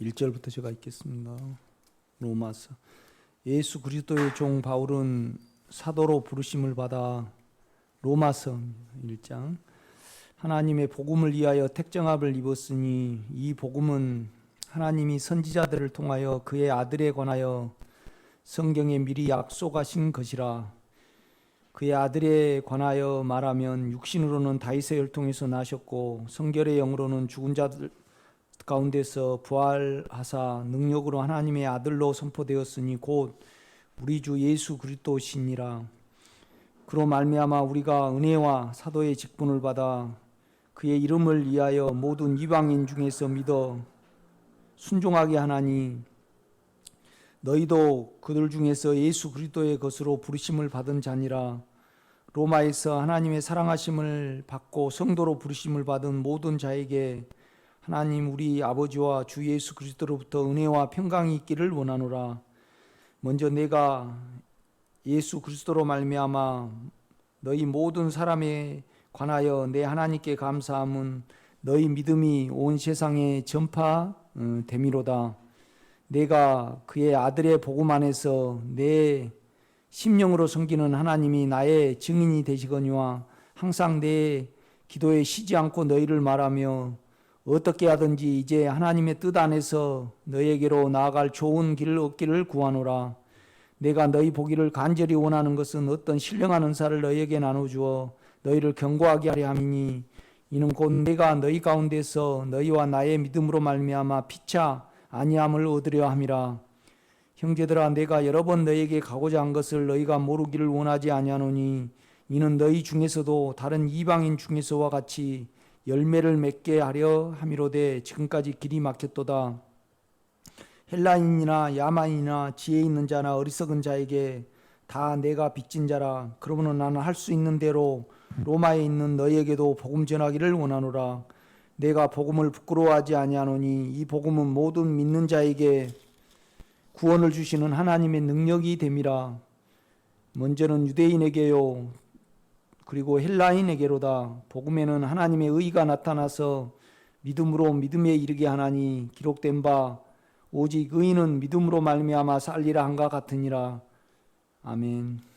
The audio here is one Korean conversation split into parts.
1절부터 제가 읽겠습니다. 로마서. 예수 그리스도의 종 바울은 사도로 부르심을 받아 로마서 1장 하나님의 복음을 위하여 택정함을 입었으니 이 복음은 하나님이 선지자들을 통하여 그의 아들에 관하여 성경에 미리 약속하신 것이라. 그의 아들에 관하여 말하면 육신으로는 다윗의 혈통에서 나셨고 성결의 영으로는 죽은 자들 가운데서 부활하사 능력으로 하나님의 아들로 선포되었으니 곧 우리 주 예수 그리스도시니라. 그로 말미암아 우리가 은혜와 사도의 직분을 받아 그의 이름을 위하여 모든 이방인 중에서 믿어 순종하게 하나니 너희도 그들 중에서 예수 그리스도의 것으로 부르심을 받은 자니라. 로마에서 하나님의 사랑하심을 받고 성도로 부르심을 받은 모든 자에게 하나님 우리 아버지와 주 예수 그리스도로부터 은혜와 평강이 있기를 원하노라. 먼저 내가 예수 그리스도로 말미암아 너희 모든 사람에 관하여 내 하나님께 감사함은 너희 믿음이 온 세상에 전파됨이로다. 내가 그의 아들의 복음 안에서 내 심령으로 섬기는 하나님이 나의 증인이 되시거니와 항상 내 기도에 쉬지 않고 너희를 말하며 어떻게 하든지 이제 하나님의 뜻 안에서 너희에게로 나아갈 좋은 길을 얻기를 구하노라. 내가 너희 보기를 간절히 원하는 것은 어떤 신령한 은사를 너희에게 나눠주어 너희를 견고하게 하려 함이니 이는 곧 내가 너희 가운데서 너희와 나의 믿음으로 말미암아 피차 아니함을 얻으려 함이라. 형제들아, 내가 여러 번 너희에게 가고자 한 것을 너희가 모르기를 원하지 아니하노니 이는 너희 중에서도 다른 이방인 중에서와 같이 열매를 맺게 하려 함이로되 지금까지 길이 막혔도다. 헬라인이나 야만인이나 지혜 있는 자나 어리석은 자에게 다 내가 빚진 자라. 그러므로 나는 할 수 있는 대로 로마에 있는 너희에게도 복음 전하기를 원하노라. 내가 복음을 부끄러워하지 아니하노니 이 복음은 모든 믿는 자에게 구원을 주시는 하나님의 능력이 됨이라. 먼저는 유대인에게요 그리고 헬라인에게로다. 복음에는 하나님의 의가 나타나서 믿음으로 믿음에 이르게 하나니 기록된 바 오직 의인은 믿음으로 말미암아 살리라 한가 같으니라. 아멘.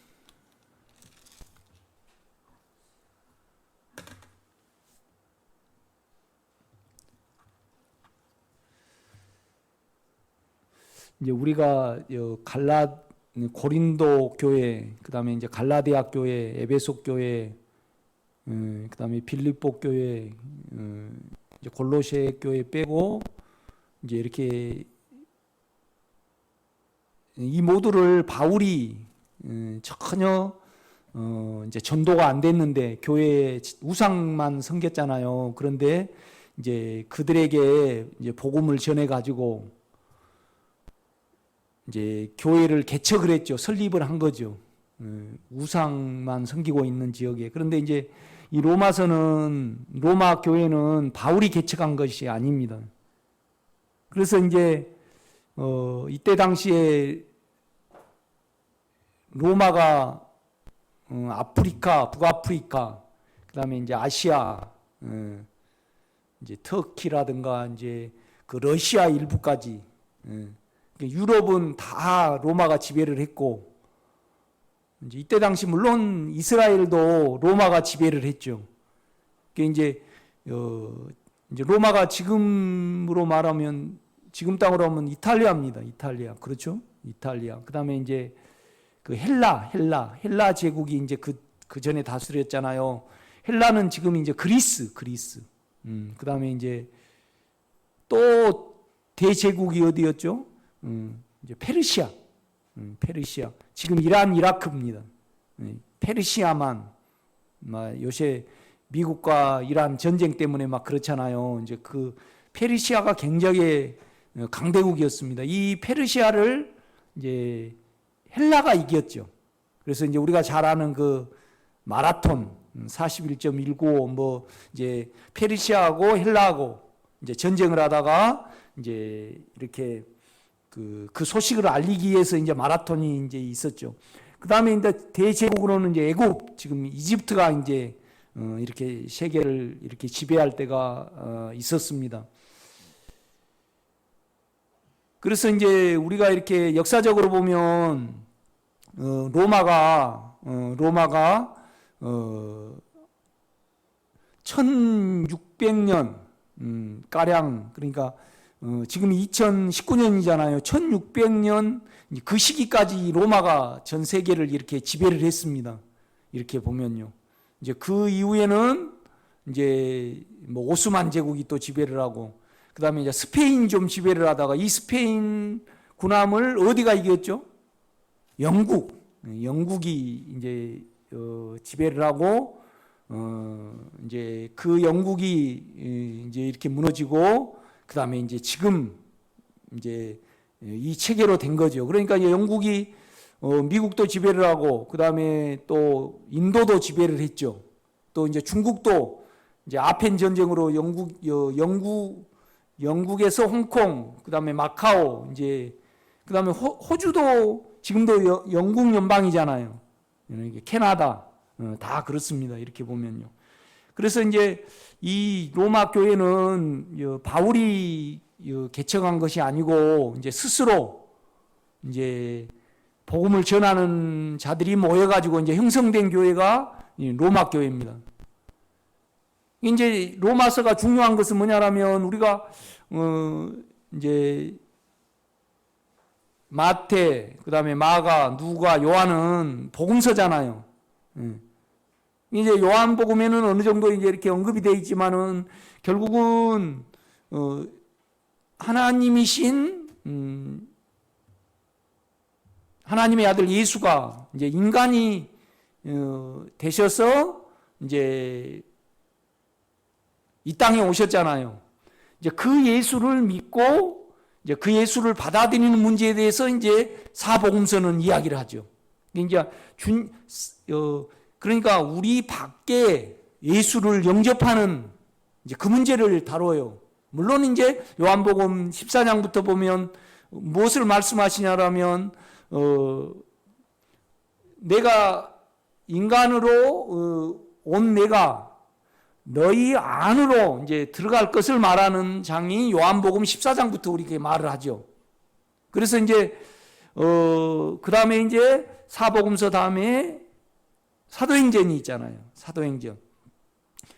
이제 우리가 고린도 교회, 그다음에 이제 갈라디아 교회, 에베소 교회, 그다음에 빌립보 교회, 이제 골로새 교회 빼고 이제 이렇게 이 모두를 바울이 전혀 이제 전도가 안 됐는데 교회에 우상만 섬겼잖아요. 그런데 이제 그들에게 이제 복음을 전해 가지고 이제 교회를 개척을 했죠. 설립을 한 거죠. 우상만 섬기고 있는 지역에. 그런데 이제 이 로마 교회는 바울이 개척한 것이 아닙니다. 그래서 이제 이때 당시에 로마가 아프리카, 북아프리카, 그다음에 이제 아시아, 이제 터키라든가 이제 그 러시아 일부까지, 유럽은 다 로마가 지배를 했고, 이제 이때 당시 물론 이스라엘도 로마가 지배를 했죠. 그게 이제 로마가 지금으로 말하면 지금 땅으로 하면 이탈리아입니다. 이탈리아. 그렇죠? 이탈리아. 그다음에 이제 그 헬라 제국이 이제 그 전에 다스렸잖아요. 헬라는 지금 이제 그리스. 그다음에 이제 또 대제국이 어디였죠? 이제 페르시아. 지금 이란, 이라크입니다. 페르시아만 요새 미국과 이란 전쟁 때문에 막 그렇잖아요. 이제 그 페르시아가 굉장히 강대국이었습니다. 이 페르시아를 이제 헬라가 이겼죠. 그래서 이제 우리가 잘 아는 그 마라톤 41.195 뭐 이제 페르시아하고 헬라하고 이제 전쟁을 하다가 이제 이렇게 그 소식을 알리기 위해서 이제 마라톤이 이제 있었죠. 그 다음에 이제 대제국으로는 이제 애굽, 지금 이집트가 이제 이렇게 세계를 이렇게 지배할 때가 있었습니다. 그래서 이제 우리가 이렇게 역사적으로 보면 로마가 1600년 가량, 그러니까 지금 2019년이잖아요. 1600년 그 시기까지 로마가 전 세계를 이렇게 지배를 했습니다. 이렇게 보면요. 이제 그 이후에는 이제 뭐 오스만 제국이 또 지배를 하고, 그다음에 이제 스페인 좀 지배를 하다가, 이 스페인 군함을 어디가 이겼죠? 영국이 이제 지배를 하고, 이제 그 영국이 이제 이렇게 무너지고, 그다음에 이제 지금 이제 이 체계로 된 거죠. 그러니까 이제 영국이 미국도 지배를 하고, 그다음에 또 인도도 지배를 했죠. 또 이제 중국도 이제 아펜 전쟁으로 영국에서 홍콩, 그다음에 마카오, 이제 그다음에 호주도 지금도 영국 연방이잖아요. 캐나다 다 그렇습니다. 이렇게 보면요. 그래서 이제 이 로마 교회는 바울이 개척한 것이 아니고 이제 스스로 이제 복음을 전하는 자들이 모여가지고 이제 형성된 교회가 로마 교회입니다. 이제 로마서가 중요한 것은 뭐냐라면, 우리가 이제 마태, 그다음에 마가, 누가, 요한은 복음서잖아요. 이제 요한복음에는 어느 정도 이제 이렇게 언급이 되어 있지만은 결국은 하나님이신 하나님의 아들 예수가 이제 인간이 되셔서 이제 이 땅에 오셨잖아요. 이제 그 예수를 믿고 이제 그 예수를 받아들이는 문제에 대해서 이제 사복음서는 이야기를 하죠. 이제 그러니까 우리 밖에 예수를 영접하는 이제 그 문제를 다뤄요. 물론 이제 요한복음 14장부터 보면 무엇을 말씀하시냐라면 내가 인간으로 온 내가 너희 안으로 이제 들어갈 것을 말하는 장이 요한복음 14장부터 우리에게 말을 하죠. 그래서 이제 그 다음에 이제 사복음서 다음에 사도행전이 있잖아요. 사도행전.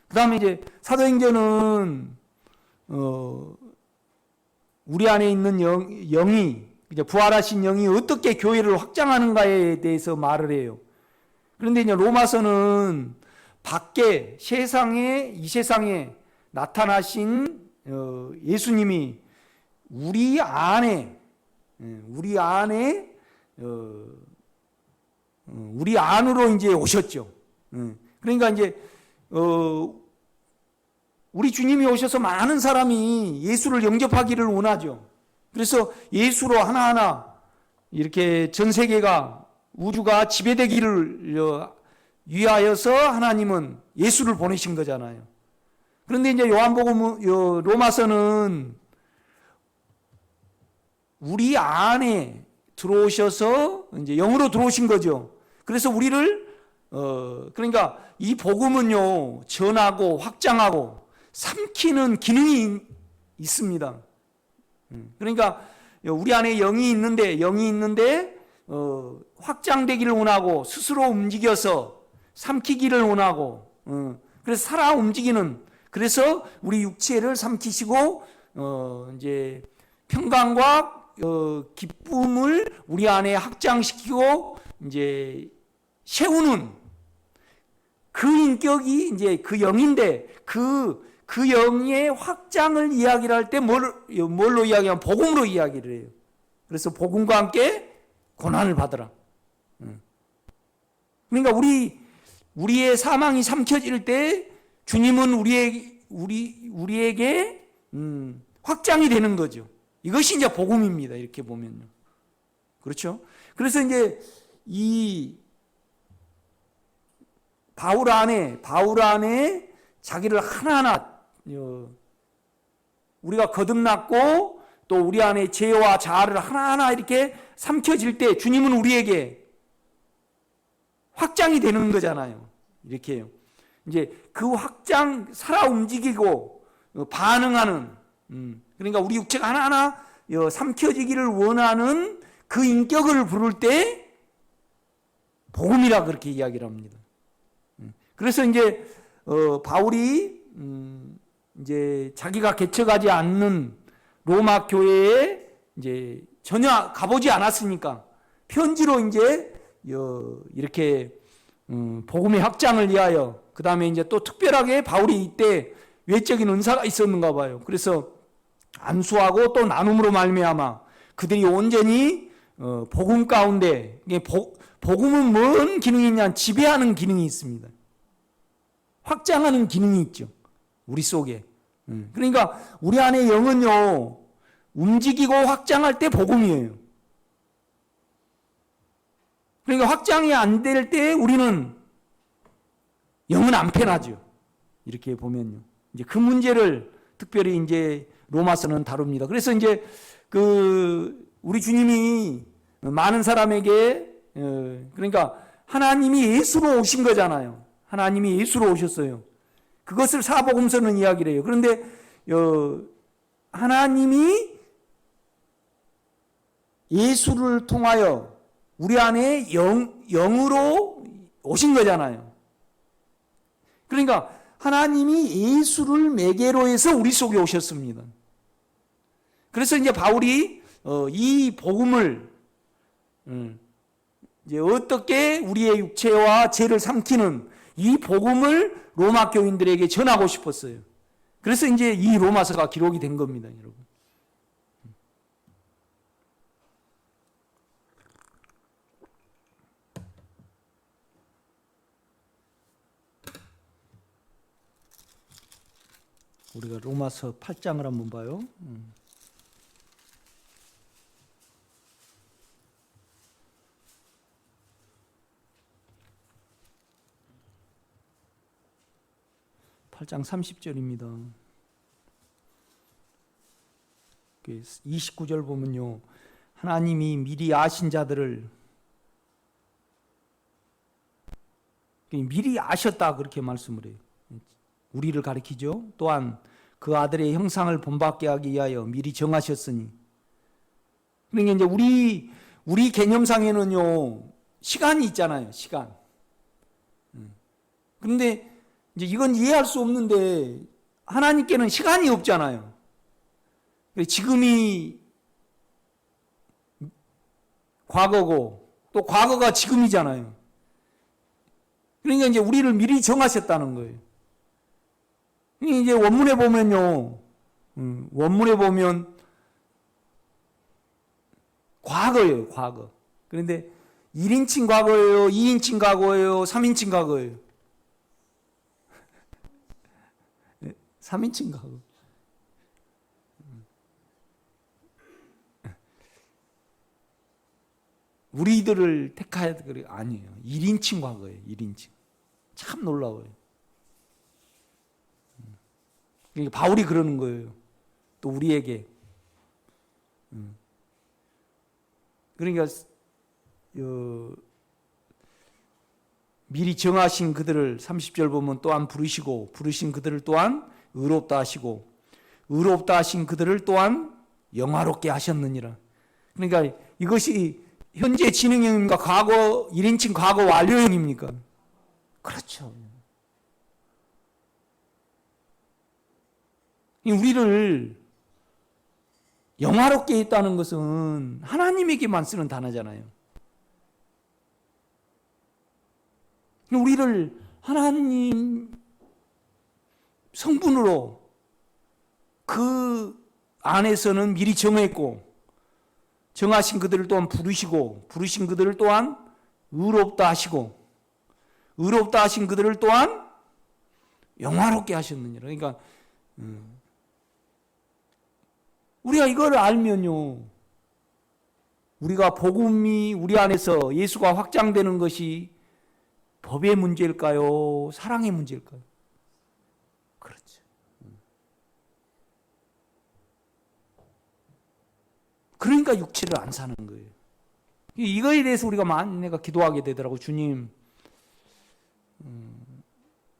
그 다음에 이제 사도행전은 우리 안에 있는 영이 이제 부활하신 영이 어떻게 교회를 확장하는가에 대해서 말을 해요. 그런데 이제 로마서는 밖에 이 세상에 나타나신 예수님이 우리 안으로 이제 오셨죠. 그러니까 이제 우리 주님이 오셔서 많은 사람이 예수를 영접하기를 원하죠. 그래서 예수로 하나하나 이렇게 전 세계가, 우주가 지배되기를 위하여서 하나님은 예수를 보내신 거잖아요. 그런데 이제 로마서는 우리 안에 들어오셔서 이제 영으로 들어오신 거죠. 그래서 우리를 그러니까 이 복음은요, 전하고 확장하고 삼키는 기능이 있습니다. 그러니까 우리 안에 영이 있는데 확장되기를 원하고 스스로 움직여서 삼키기를 원하고, 그래서 살아 움직이는, 그래서 우리 육체를 삼키시고 이제 평강과 기쁨을 우리 안에 확장시키고 이제 세우는 그 인격이 이제 그 영인데, 그 영의 확장을 이야기를 할 때 뭘로 이야기하면 복음으로 이야기를 해요. 그래서 복음과 함께 고난을 받으라. 그러니까 우리의 사망이 삼켜질 때 주님은 우리에게 확장이 되는 거죠. 이것이 이제 복음입니다. 이렇게 보면요. 그렇죠? 그래서 이제 이 바울 안에 자기를 하나하나 우리가 거듭났고 또 우리 안에 죄와 자아를 하나하나 이렇게 삼켜질 때 주님은 우리에게 확장이 되는 거잖아요. 이렇게요. 이제 그 확장, 살아 움직이고 반응하는, 그러니까 우리 육체가 하나하나 삼켜지기를 원하는 그 인격을 부를 때 복음이라 그렇게 이야기를 합니다. 그래서 이제 바울이 이제 자기가 개척하지 않는 로마 교회에 이제 전혀 가보지 않았으니까 편지로 이제 이렇게 복음의 확장을 위하여, 그 다음에 이제 또 특별하게 바울이 이때 외적인 은사가 있었는가 봐요. 그래서 안수하고 또 나눔으로 말미암아 그들이 온전히 복음 가운데, 복음은 뭔 기능이 있냐? 지배하는 기능이 있습니다. 확장하는 기능이 있죠, 우리 속에. 그러니까 우리 안에 영은요, 움직이고 확장할 때 복음이에요. 그러니까 확장이 안 될 때 우리는 영은 안 편하죠. 이렇게 보면요. 이제 그 문제를 특별히 이제 로마서는 다룹니다. 그래서 이제 우리 주님이 많은 사람에게, 그러니까 하나님이 예수로 오신 거잖아요. 하나님이 예수로 오셨어요. 그것을 사복음서는 이야기를 해요. 그런데 하나님이 예수를 통하여 우리 안에 영으로 오신 거잖아요. 그러니까 하나님이 예수를 매개로 해서 우리 속에 오셨습니다. 그래서 이제 바울이 이 복음을 이제 어떻게 우리의 육체와 죄를 삼키는 이 복음을 로마 교인들에게 전하고 싶었어요. 그래서 이제 이 로마서가 기록이 된 겁니다, 여러분. 우리가 로마서 8장을 한번 봐요. 8장 30절입니다. 29절 보면요, 하나님이 미리 아신 자들을, 미리 아셨다 그렇게 말씀을 해요. 우리를 가리키죠. 또한 그 아들의 형상을 본받게 하기 위하여 미리 정하셨으니. 그러니까 이제 우리 개념상에는요, 시간이 있잖아요, 시간. 그런데 이제 이건 이해할 수 없는데 하나님께는 시간이 없잖아요. 지금이 과거고 또 과거가 지금이잖아요. 그러니까 이제 우리를 미리 정하셨다는 거예요. 이제 원문에 보면요, 원문에 보면 과거예요, 과거. 그런데 1인칭 과거예요, 2인칭 과거예요, 3인칭 과거예요. 3인칭 과거. 우리들을 택하야 돼. 아니에요. 1인칭 과거예요, 1인칭. 참 놀라워요. 그러니까 바울이 그러는 거예요. 또 우리에게. 그러니까 미리 정하신 그들을 30절 보면 또한 부르시고 부르신 그들을 또한 의롭다 하시고 의롭다 하신 그들을 또한 영화롭게 하셨느니라. 그러니까 이것이 현재 진행형입니까? 과거 1인칭 과거 완료형입니까? 그렇죠. 우리를 영화롭게 했다는 것은 하나님에게만 쓰는 단어잖아요. 우리를 하나님 성분으로 그 안에서는 미리 정했고 정하신 그들을 또한 부르시고 부르신 그들을 또한 의롭다 하시고 의롭다 하신 그들을 또한 영화롭게 하셨느니라. 그러니까 우리가 이걸 알면요, 우리가 복음이 우리 안에서 예수가 확장되는 것이 법의 문제일까요? 사랑의 문제일까요? 그렇죠. 그러니까 육체를 안 사는 거예요. 이거에 대해서 우리가 많이 내가 기도하게 되더라고. 주님,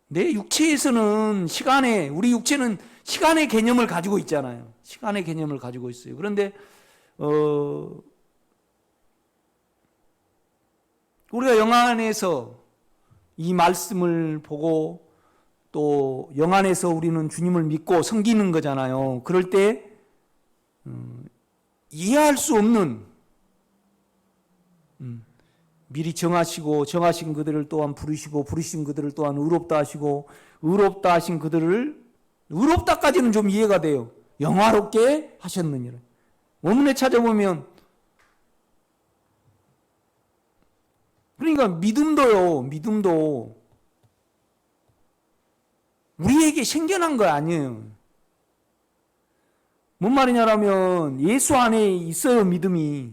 내 육체에서는 시간에, 우리 육체는 시간의 개념을 가지고 있잖아요. 시간의 개념을 가지고 있어요. 그런데 우리가 영안에서 이 말씀을 보고 또 영안에서 우리는 주님을 믿고 섬기는 거잖아요. 그럴 때 이해할 수 없는 미리 정하신 그들을 또한 부르시고 부르신 그들을 또한 의롭다 하시고 의롭다 하신 그들을 의롭다까지는 좀 이해가 돼요. 영화롭게 하셨느니라. 원문에 찾아보면 그러니까 믿음도 우리에게 생겨난 거 아니에요. 뭔 말이냐라면 예수 안에 있어요, 믿음이.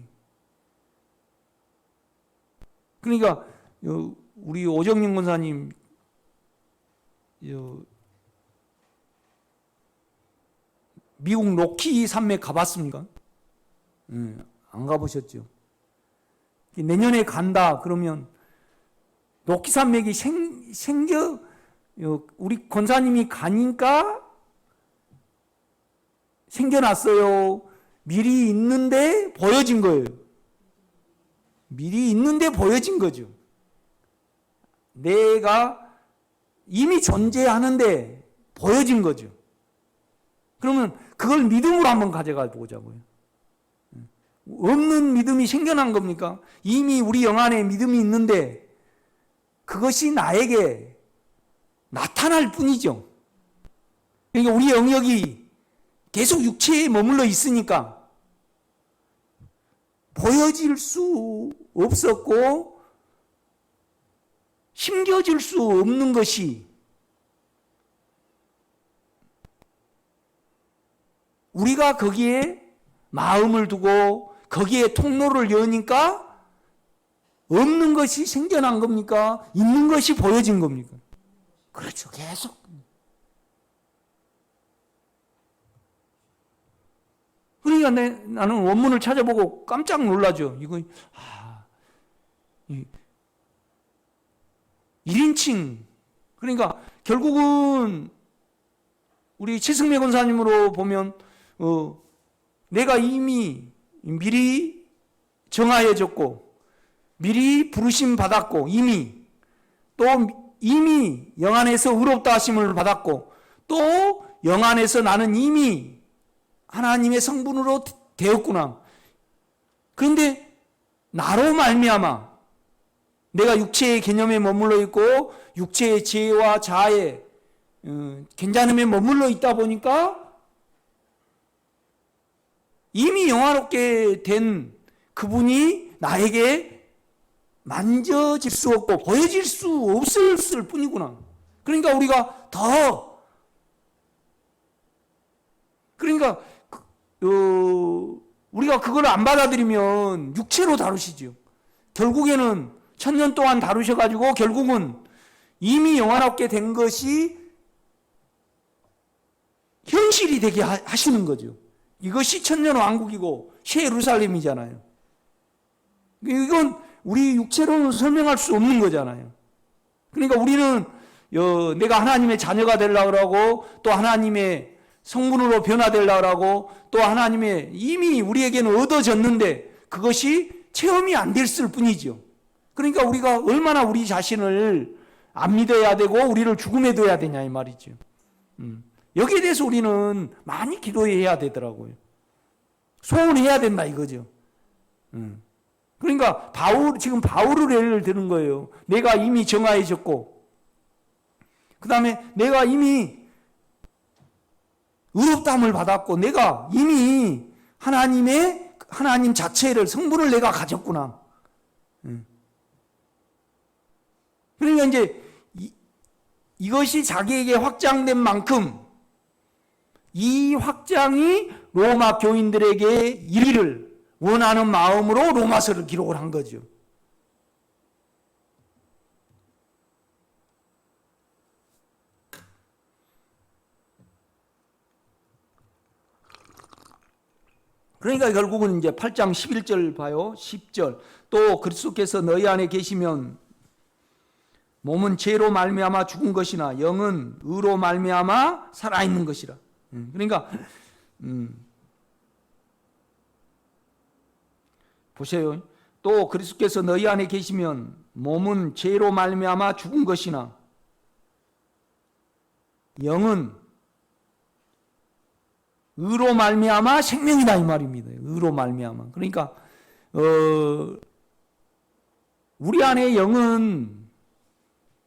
그러니까 우리 오정림 권사님 미국 로키 산맥 가봤습니까? 안 가보셨죠? 내년에 간다 그러면 로키 산맥이 생겨 우리 권사님이 가니까 생겨났어요. 미리 있는데 보여진 거예요. 미리 있는데 보여진 거죠. 내가 이미 존재하는데 보여진 거죠. 그러면 그걸 믿음으로 한번 가져가 보자고요. 없는 믿음이 생겨난 겁니까? 이미 우리 영안에 믿음이 있는데 그것이 나에게 나타날 뿐이죠. 그러니까 우리 영역이 계속 육체에 머물러 있으니까 보여질 수 없었고 힘겨질 수 없는 것이 우리가 거기에 마음을 두고 거기에 통로를 여니까 없는 것이 생겨난 겁니까? 있는 것이 보여진 겁니까? 그렇죠. 계속. 그러니까 나는 원문을 찾아보고 깜짝 놀라죠. 이거 1인칭. 그러니까 결국은 우리 최승매 권사님으로 보면 내가 이미 미리 정하여졌고 미리 부르심 받았고 이미 영안에서 의롭다 하심을 받았고 또 영안에서 나는 이미 하나님의 성분으로 되었구나. 그런데 나로 말미암아 내가 육체의 개념에 머물러 있고 육체의 죄와 자아의 괜찮음에 머물러 있다 보니까 이미 영화롭게 된 그분이 나에게 만져질 수 없고 보여질 수 없을 뿐이구나. 그러니까 우리가 우리가 그걸 안 받아들이면 육체로 다루시죠. 결국에는 1000년 동안 다루셔가지고 결국은 이미 영화롭게 된 것이 현실이 되게 하시는 거죠. 이것이 천년왕국이고 새 예루살렘이잖아요. 이건 우리 육체로는 설명할 수 없는 거잖아요. 그러니까 우리는 내가 하나님의 자녀가 되려고 하고 또 하나님의 성분으로 변화되려고 하고 또 하나님의 이미 우리에게는 얻어졌는데 그것이 체험이 안 됐을 뿐이죠. 그러니까 우리가 얼마나 우리 자신을 안 믿어야 되고 우리를 죽음에 둬야 되냐 이 말이죠. 여기에 대해서 우리는 많이 기도해야 되더라고요. 소원해야 된다 이거죠. 그러니까 지금 바울을 예를 드는 거예요. 내가 이미 정하여졌고 그 다음에 내가 이미 의롭다함을 받았고 내가 이미 하나님 자체를 성분을 내가 가졌구나. 그러니까 이제 이것이 자기에게 확장된 만큼 이 확장이 로마 교인들에게 이르기를 원하는 마음으로 로마서를 기록을 한 거죠. 그러니까 결국은 이제 8장 11절 봐요. 10절. 또 그리스도께서 너희 안에 계시면 몸은 죄로 말미암아 죽은 것이나 영은 의로 말미암아 살아있는 것이라. 그러니까 보세요. 또 그리스도께서 너희 안에 계시면 몸은 죄로 말미암아 죽은 것이나 영은 의로 말미암아 생명이다 이 말입니다. 의로 말미암아. 그러니까 우리 안에 영은,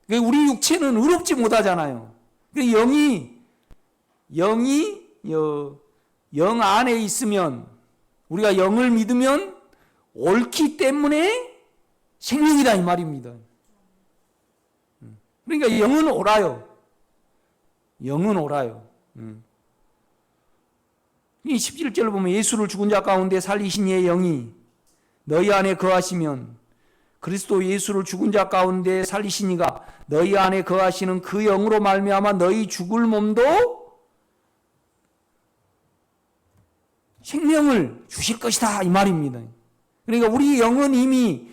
우리 육체는 의롭지 못하잖아요. 영이 영 안에 있으면, 우리가 영을 믿으면 옳기 때문에 생명이다 이 말입니다. 그러니까 영은 옳아요. 영은 옳아요. 이 17절을 보면 예수를 죽은 자 가운데 살리신 이의 영이 너희 안에 거하시면, 그리스도 예수를 죽은 자 가운데 살리신 이가 너희 안에 거하시는 그 영으로 말미암아 너희 죽을 몸도 생명을 주실 것이다 이 말입니다. 그러니까 우리 영은 이미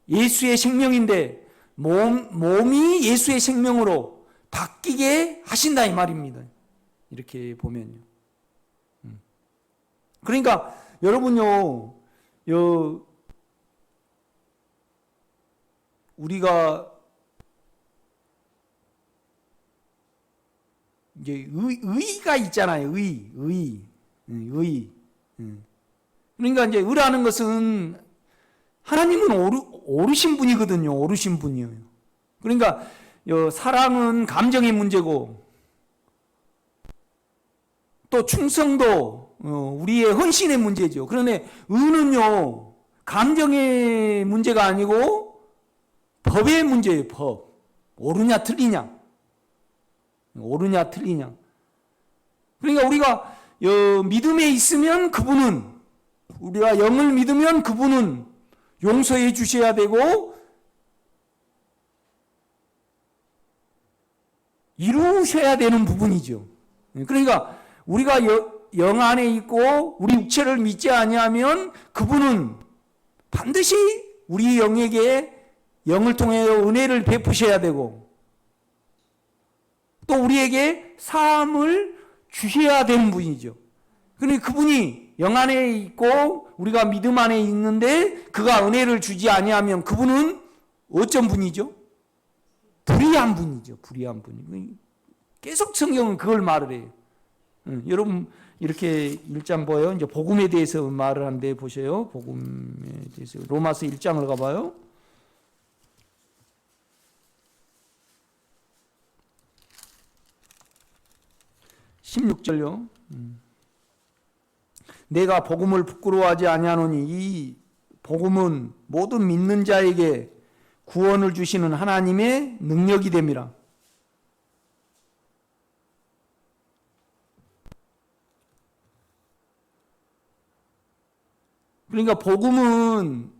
예수의 생명인데 몸이 예수의 생명으로 바뀌게 하신다 이 말입니다. 이렇게 보면요. 그러니까 여러분요, 우리가 이제 의가 있잖아요. 의. 그러니까 이제 의라는 것은 하나님은 오르신 분이거든요. 오르신 분이에요. 그러니까 사랑은 감정의 문제고, 또 충성도 우리의 헌신의 문제죠. 그런데 의는요, 감정의 문제가 아니고 법의 문제예요. 법. 옳으냐 틀리냐. 옳으냐 틀리냐. 그러니까 우리가 믿음에 있으면 그분은, 우리가 영을 믿으면 그분은 용서해 주셔야 되고 이루셔야 되는 부분이죠. 그러니까 우리가 영 안에 있고 우리 육체를 믿지 아니하면 그분은 반드시 우리 영에게 영을 통해 은혜를 베푸셔야 되고 또 우리에게 사함을 주셔야 되는 분이죠. 그러니까 그분이 영 안에 있고 우리가 믿음 안에 있는데 그가 은혜를 주지 아니하면 그분은 어떤 분이죠? 불의한 분이죠. 불의한 분이. 계속 성경은 그걸 말을 해요. 여러분 이렇게 1장 보여요. 이제 복음에 대해서 말을 하는데 보세요. 복음에 대해서 로마서 1장을 가봐요. 16절요. 내가 복음을 부끄러워하지 아니하노니 이 복음은 모든 믿는 자에게 구원을 주시는 하나님의 능력이 됨이라. 그러니까 복음은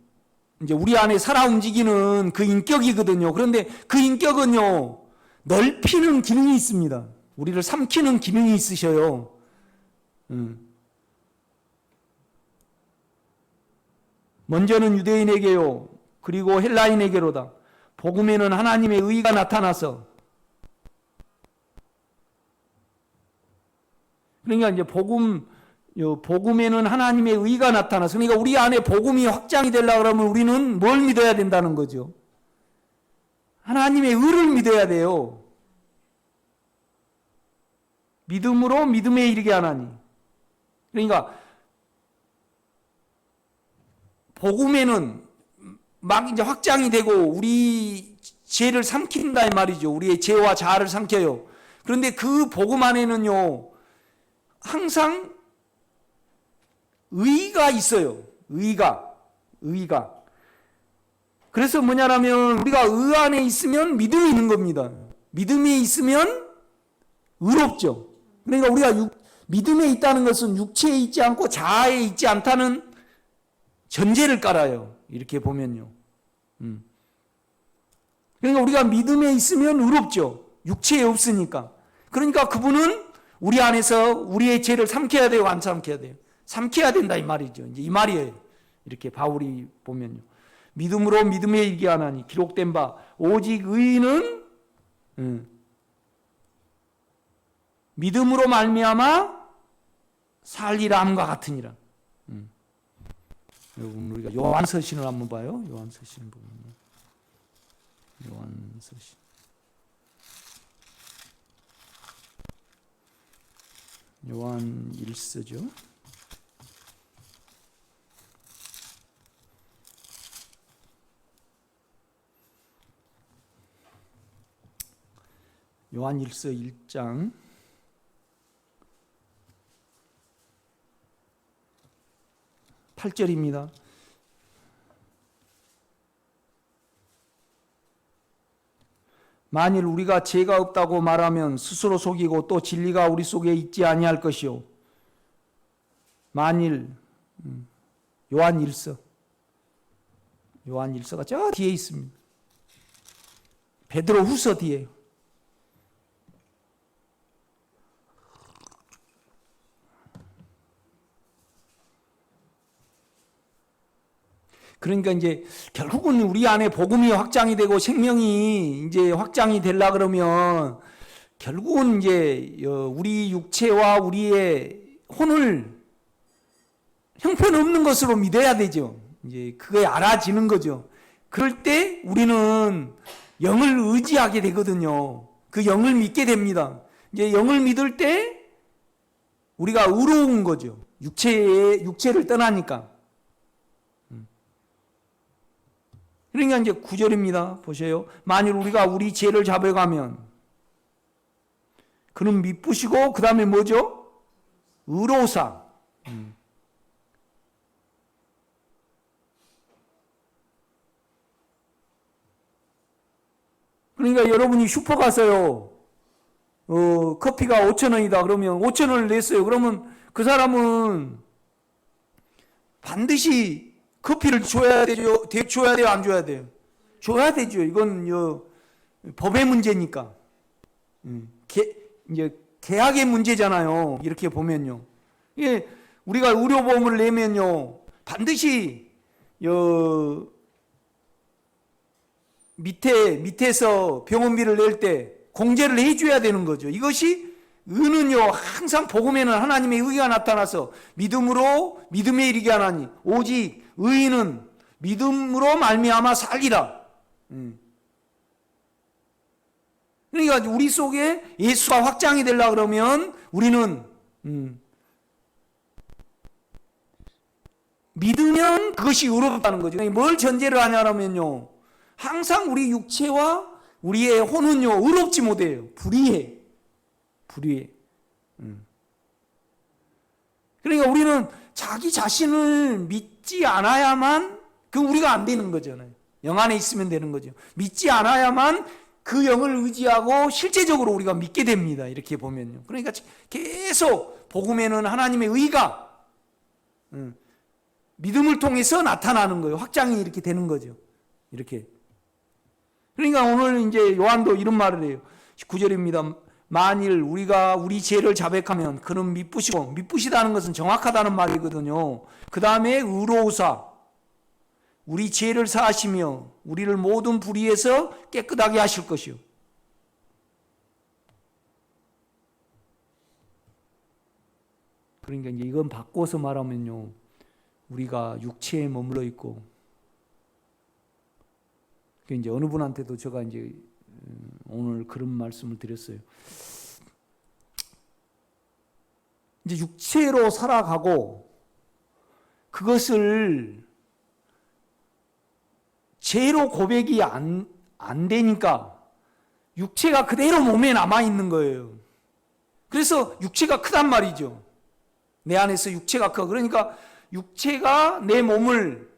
이제 우리 안에 살아 움직이는 그 인격이거든요. 그런데 그 인격은요, 넓히는 기능이 있습니다. 우리를 삼키는 기능이 있으셔요. 먼저는 유대인에게요, 그리고 헬라인에게로다. 복음에는 하나님의 의가 나타나서, 그러니까 이제 복음에는 하나님의 의가 나타나서, 그러니까 우리 안에 복음이 확장이 되려고 그러면 우리는 뭘 믿어야 된다는 거죠? 하나님의 의를 믿어야 돼요. 믿음으로 믿음에 이르게 하나니. 그러니까 복음에는 막 이제 확장이 되고 우리 죄를 삼킨다 이 말이죠. 우리의 죄와 자아를 삼켜요. 그런데 그 복음 안에는요, 항상 의가 있어요. 의가. 그래서 뭐냐라면 우리가 의 안에 있으면 믿음이 있는 겁니다. 믿음이 있으면 의롭죠. 그러니까 우리가 믿음에 있다는 것은 육체에 있지 않고 자아에 있지 않다는 전제를 깔아요. 이렇게 보면요. 그러니까 우리가 믿음에 있으면 의롭죠. 육체에 없으니까. 그러니까 그분은 우리 안에서 우리의 죄를 삼켜야 돼요, 안 삼켜야 돼요? 삼켜야 된다 이 말이죠. 이제 이 말이에요. 이렇게 바울이 보면요. 믿음으로 믿음에 이르게 하나니 기록된 바 오직 의인은 믿음으로 말미암아 살리라 함과 같으니라. 여러분 우리가 요한서신을 한번 봐요. 요한서신 보면요. 요한서신. 요한 1서죠. 요한 1서 1장 8절입니다. 만일 우리가 죄가 없다고 말하면 스스로 속이고 또 진리가 우리 속에 있지 아니할 것이요. 만일 요한 1서 요한 1서가 저 뒤에 있습니다. 베드로 후서 뒤에. 그러니까 이제 결국은 우리 안에 복음이 확장이 되고 생명이 이제 확장이 되려 그러면 결국은 이제 우리 육체와 우리의 혼을 형편없는 것으로 믿어야 되죠. 이제 그게 알아지는 거죠. 그럴 때 우리는 영을 의지하게 되거든요. 그 영을 믿게 됩니다. 이제 영을 믿을 때 우리가 의로운 거죠. 육체를 떠나니까. 그러니까 이제 9절입니다. 보세요. 만일 우리가 우리 죄를 잡아가면 그는 미쁘시고 그 다음에 뭐죠? 의로우사. 그러니까 여러분이 슈퍼 가서요. 커피가 5,000원이다 그러면 5,000원을 냈어요. 그러면 그 사람은 반드시 커피를 줘야 되죠? 줘야 돼요? 안 줘야 돼요? 줘야 되죠. 이건 법의 문제니까. 이제 계약의 문제잖아요. 이렇게 보면요. 이게 우리가 의료보험을 내면요. 반드시 밑에서 병원비를 낼 때 공제를 해줘야 되는 거죠. 이것이 의는요, 항상 복음에는 하나님의 의가 나타나서 믿음에 이르게 하나니 오직 의인은 믿음으로 말미암아 살리라. 그러니까 우리 속에 예수가 확장이 되려 그러면 우리는 믿으면 그것이 의롭다는 거죠. 뭘 전제를 하냐면요, 항상 우리 육체와 우리의 혼은요 의롭지 못해요. 불의해. 그러니까 우리는 자기 자신을 믿지 않아야만 우리가 안 되는 거잖아요. 영 안에 있으면 되는 거죠. 믿지 않아야만 그 영을 의지하고 실제적으로 우리가 믿게 됩니다. 이렇게 보면요. 그러니까 계속 복음에는 하나님의 의가 믿음을 통해서 나타나는 거예요. 확장이 이렇게 되는 거죠. 이렇게. 그러니까 오늘 이제 요한도 이런 말을 해요. 19절입니다. 만일 우리가 우리 죄를 자백하면 그는 미쁘시고, 미쁘시다는 것은 정확하다는 말이거든요. 그 다음에 의로우사, 우리 죄를 사하시며 우리를 모든 불의에서 깨끗하게 하실 것이요. 그러니까 이제 이건 바꿔서 말하면요, 우리가 육체에 머물러 있고, 이제 어느 분한테도 제가 이제 오늘 그런 말씀을 드렸어요. 이제 육체로 살아가고 그것을 죄로 고백이 안 되니까 육체가 그대로 몸에 남아 있는 거예요. 그래서 육체가 크단 말이죠. 내 안에서 육체가 커. 그러니까 육체가 내 몸을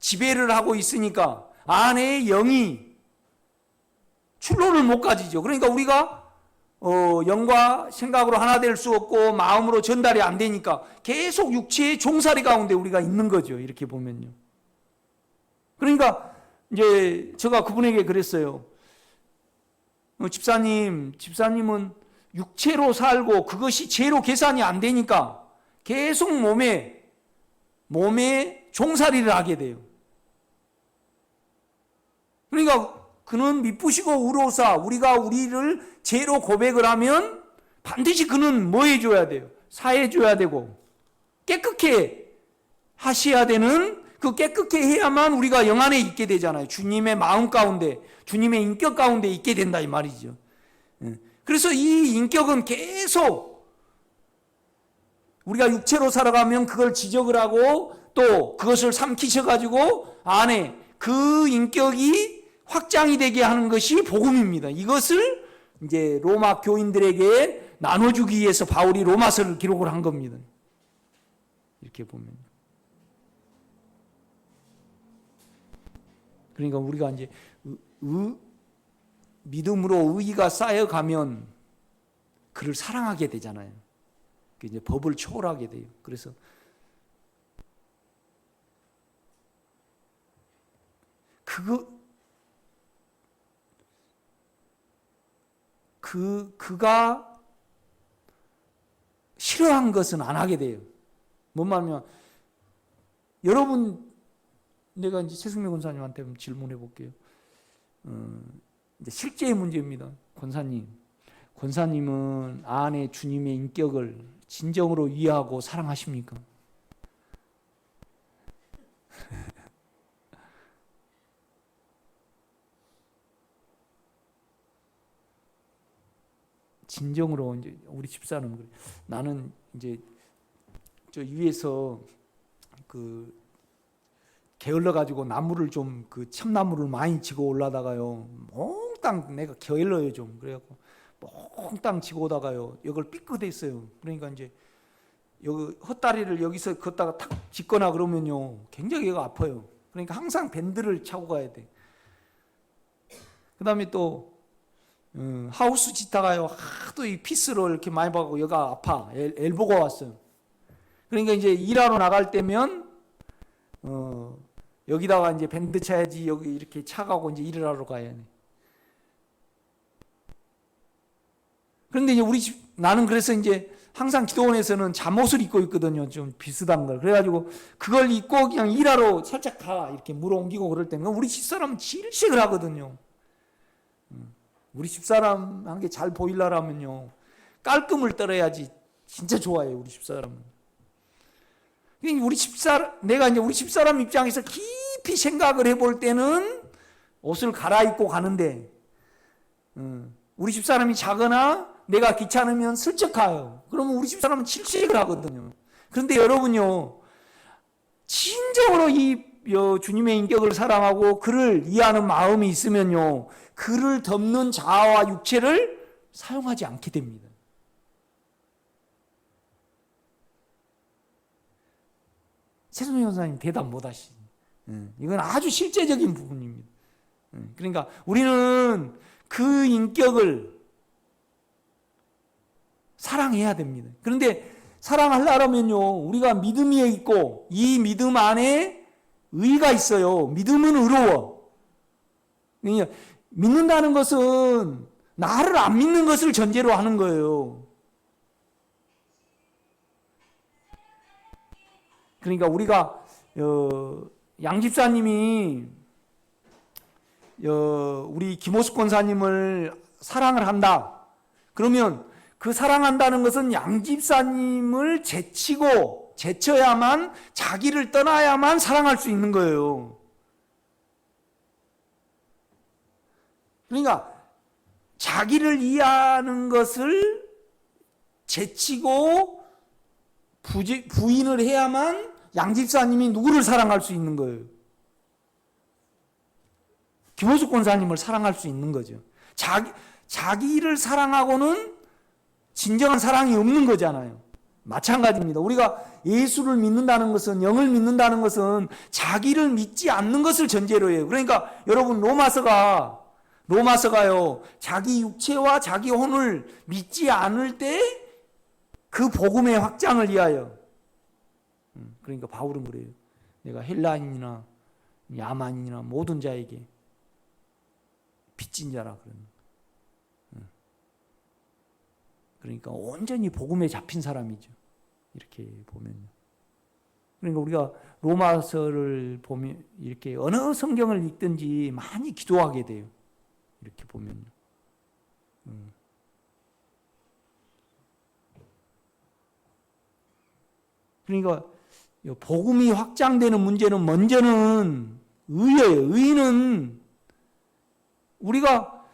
지배를 하고 있으니까 안에 영이 출로를 못 가지죠. 그러니까 우리가 영과 생각으로 하나 될 수 없고 마음으로 전달이 안 되니까 계속 육체의 종살이 가운데 우리가 있는 거죠. 이렇게 보면요. 그러니까 이제 제가 그분에게 그랬어요. 집사님은 육체로 살고 그것이 죄로 계산이 안 되니까 계속 몸에 종살이를 하게 돼요. 그러니까 그는 미쁘시고 의로우사, 우리가 우리를 죄로 고백을 하면 반드시 그는 뭐 해줘야 돼요? 사해줘야 되고 깨끗해 하셔야 되는, 그 깨끗해 해야만 우리가 영안에 있게 되잖아요. 주님의 마음 가운데, 주님의 인격 가운데 있게 된다 이 말이죠. 그래서 이 인격은 계속 우리가 육체로 살아가면 그걸 지적을 하고 또 그것을 삼키셔가지고 안에 그 인격이 확장이 되게 하는 것이 복음입니다. 이것을 이제 로마 교인들에게 나눠주기 위해서 바울이 로마서를 기록을 한 겁니다. 이렇게 보면. 그러니까 우리가 이제 믿음으로 의의가 쌓여가면 그를 사랑하게 되잖아요. 이제 법을 초월하게 돼요. 그래서 그가 싫어한 것은 안 하게 돼요. 뭔 말이냐면, 여러분, 내가 이제 최승명 권사님한테 질문해 볼게요. 이제 실제의 문제입니다. 권사님은 안에 주님의 인격을 진정으로 이해하고 사랑하십니까? 진정으로 이제 우리 집사는 그래. 나는 이제 저 위에서 그 게을러 가지고 나무를 좀 그 참나무를 많이 지고 올라다가요. 몽땅 내가 게을러요 좀. 그래갖고 몽땅 지고 오다가요. 이걸 삐끗했어요. 그러니까 이제 여기 헛다리를 여기서 걷다가 탁 짚거나 그러면요. 굉장히 얘가 아파요. 그러니까 항상 밴드를 차고 가야 돼. 그다음에 또 하우스 짓다가요. 하도 이 피스로 이렇게 많이 박고 여기가 아파. 엘보가 왔어요. 그러니까 이제 일하러 나갈 때면 여기다가 이제 밴드 차야지 여기 이렇게 차가고 이제 일을 하러 가야 돼. 그런데 이제 나는 그래서 이제 항상 기도원에서는 잠옷을 입고 있거든요. 좀 비슷한 걸. 그래가지고 그걸 입고 그냥 일하러 살짝 가. 이렇게 물 옮기고 그럴 때는 우리 집사람은 질식을 하거든요. 우리 집사람 한 게 잘 보이려면요. 깔끔을 떨어야지 진짜 좋아해요. 우리 집사람은. 내가 이제 우리 집사람 입장에서 깊이 생각을 해볼 때는 옷을 갈아입고 가는데, 우리 집사람이 자거나 내가 귀찮으면 슬쩍 가요. 그러면 우리 집사람은 질색을 하거든요. 그런데 여러분요, 진정으로 이 주님의 인격을 사랑하고 그를 이해하는 마음이 있으면요, 그를 덮는 자아와 육체를 사용하지 않게 됩니다. 최승민 원사님 대답 못 하시죠. 이건 아주 실제적인 부분입니다. 그러니까 우리는 그 인격을 사랑해야 됩니다. 그런데 사랑하려면요, 우리가 믿음이 있고 이 믿음 안에 의가 있어요. 믿음은 의로워. 그러니까 믿는다는 것은 나를 안 믿는 것을 전제로 하는 거예요. 그러니까 우리가 양 집사님이 우리 김호숙 권사님을 사랑을 한다. 그러면 그 사랑한다는 것은 양 집사님을 제쳐야만, 자기를 떠나야만 사랑할 수 있는 거예요. 그러니까 자기를 이해하는 것을 제치고 부인을 해야만 양 집사님이 누구를 사랑할 수 있는 거예요? 김호숙 권사님을 사랑할 수 있는 거죠. 자기를 사랑하고는 진정한 사랑이 없는 거잖아요. 마찬가지입니다. 우리가 예수를 믿는다는 것은, 영을 믿는다는 것은 자기를 믿지 않는 것을 전제로 해요. 그러니까 여러분 로마서가요, 자기 육체와 자기 혼을 믿지 않을 때 그 복음의 확장을 위하여. 그러니까 바울은 그래요. 내가 헬라인이나 야만인이나 모든 자에게 빚진 자라 그러는. 그러니까 온전히 복음에 잡힌 사람이죠. 이렇게 보면요. 그러니까 우리가 로마서를 보면 이렇게 어느 성경을 읽든지 많이 기도하게 돼요. 이렇게 보면요. 그러니까 복음이 확장되는 문제는 먼저는 의예요. 의는 우리가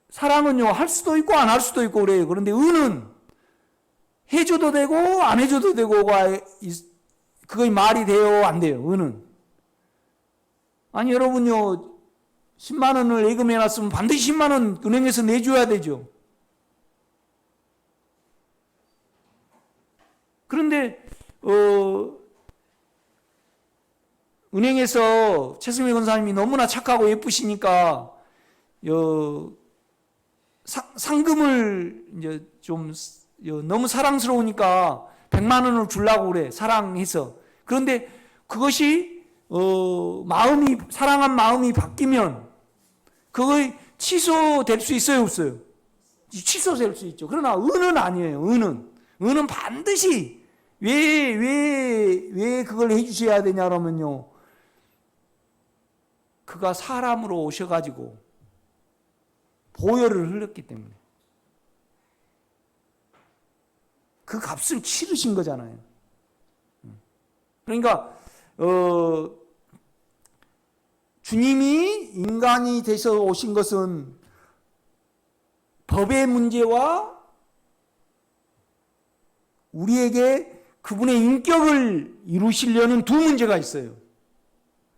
사랑은요 할 수도 있고 안 할 수도 있고 그래요. 그런데 의는 해줘도 되고 안 해줘도 되고가 그거의 말이 돼요, 안 돼요? 의는 아니 여러분요 10만 원을 예금해 놨으면 반드시 10만 원 은행에서 내줘야 되죠. 그런데 은행에서 최승미 권사님이 너무나 착하고 예쁘시니까 상금을 이제 좀 너무 사랑스러우니까 100만 원을 주려고 그래. 사랑해서. 그런데 그것이 사랑한 마음이 바뀌면 그거의 취소될 수 있어요, 없어요? 취소될 수 있죠. 그러나 은은 아니에요. 은은 반드시 왜 그걸 해주셔야 되냐 그러면요. 그가 사람으로 오셔가지고 보혈을 흘렸기 때문에 그 값을 치르신 거잖아요. 그러니까 주님이 인간이 돼서 오신 것은 법의 문제와 우리에게 그분의 인격을 이루시려는 두 문제가 있어요.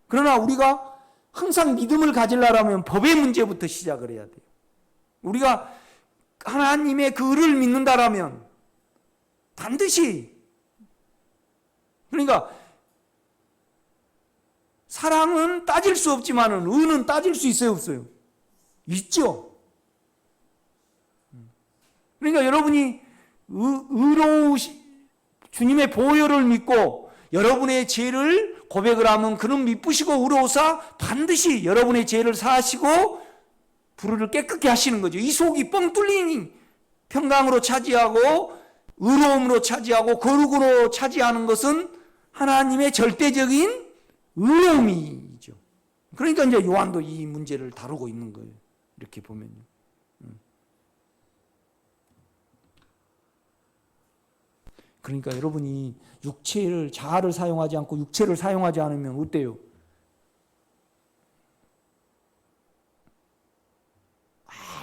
그러나 우리가 항상 믿음을 가지려면 법의 문제부터 시작을 해야 돼요. 우리가 하나님의 그 의를 믿는다라면 반드시, 그러니까 사랑은 따질 수 없지만은 의는 따질 수 있어요, 없어요? 있죠. 그러니까 여러분이 주님의 보혈을 믿고 여러분의 죄를 고백을 하면 그는 미쁘시고 의로우사 반드시 여러분의 죄를 사하시고 불의를 깨끗게 하시는 거죠. 이 속이 뻥 뚫린 평강으로 차지하고 의로움으로 차지하고 거룩으로 차지하는 것은 하나님의 절대적인 의로움이죠. 그러니까 이제 요한도 이 문제를 다루고 있는 거예요. 이렇게 보면요. 그러니까 여러분이 자아를 사용하지 않고 육체를 사용하지 않으면 어때요?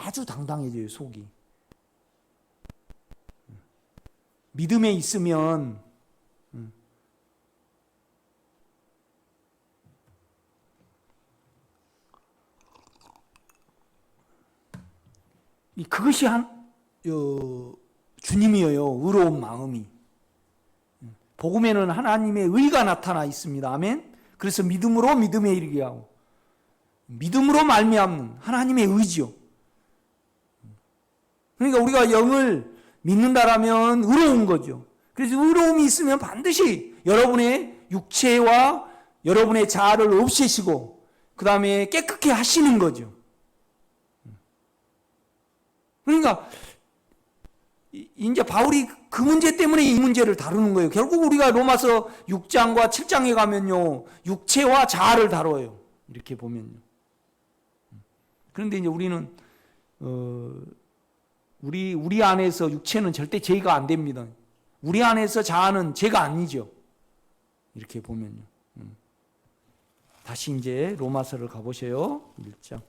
아주 당당해져요, 속이. 믿음에 있으면 그것이 주님이에요. 의로운 마음이. 복음에는 하나님의 의가 나타나 있습니다. 아멘. 그래서 믿음으로 믿음에 이르게 하고 믿음으로 말미암는 하나님의 의지요. 그러니까 우리가 영을 믿는다라면 의로운 거죠. 그래서 의로움이 있으면 반드시 여러분의 육체와 여러분의 자아를 없애시고 그 다음에 깨끗게 하시는 거죠. 그러니까 이제 바울이 그 문제 때문에 이 문제를 다루는 거예요. 결국 우리가 로마서 6장과 7장에 가면요, 육체와 자아를 다뤄요. 이렇게 보면요. 그런데 이제 우리는 우리 안에서 육체는 절대 죄가 안 됩니다. 우리 안에서 자아는 죄가 아니죠. 이렇게 보면요. 다시 이제 로마서를 가보세요. 1장.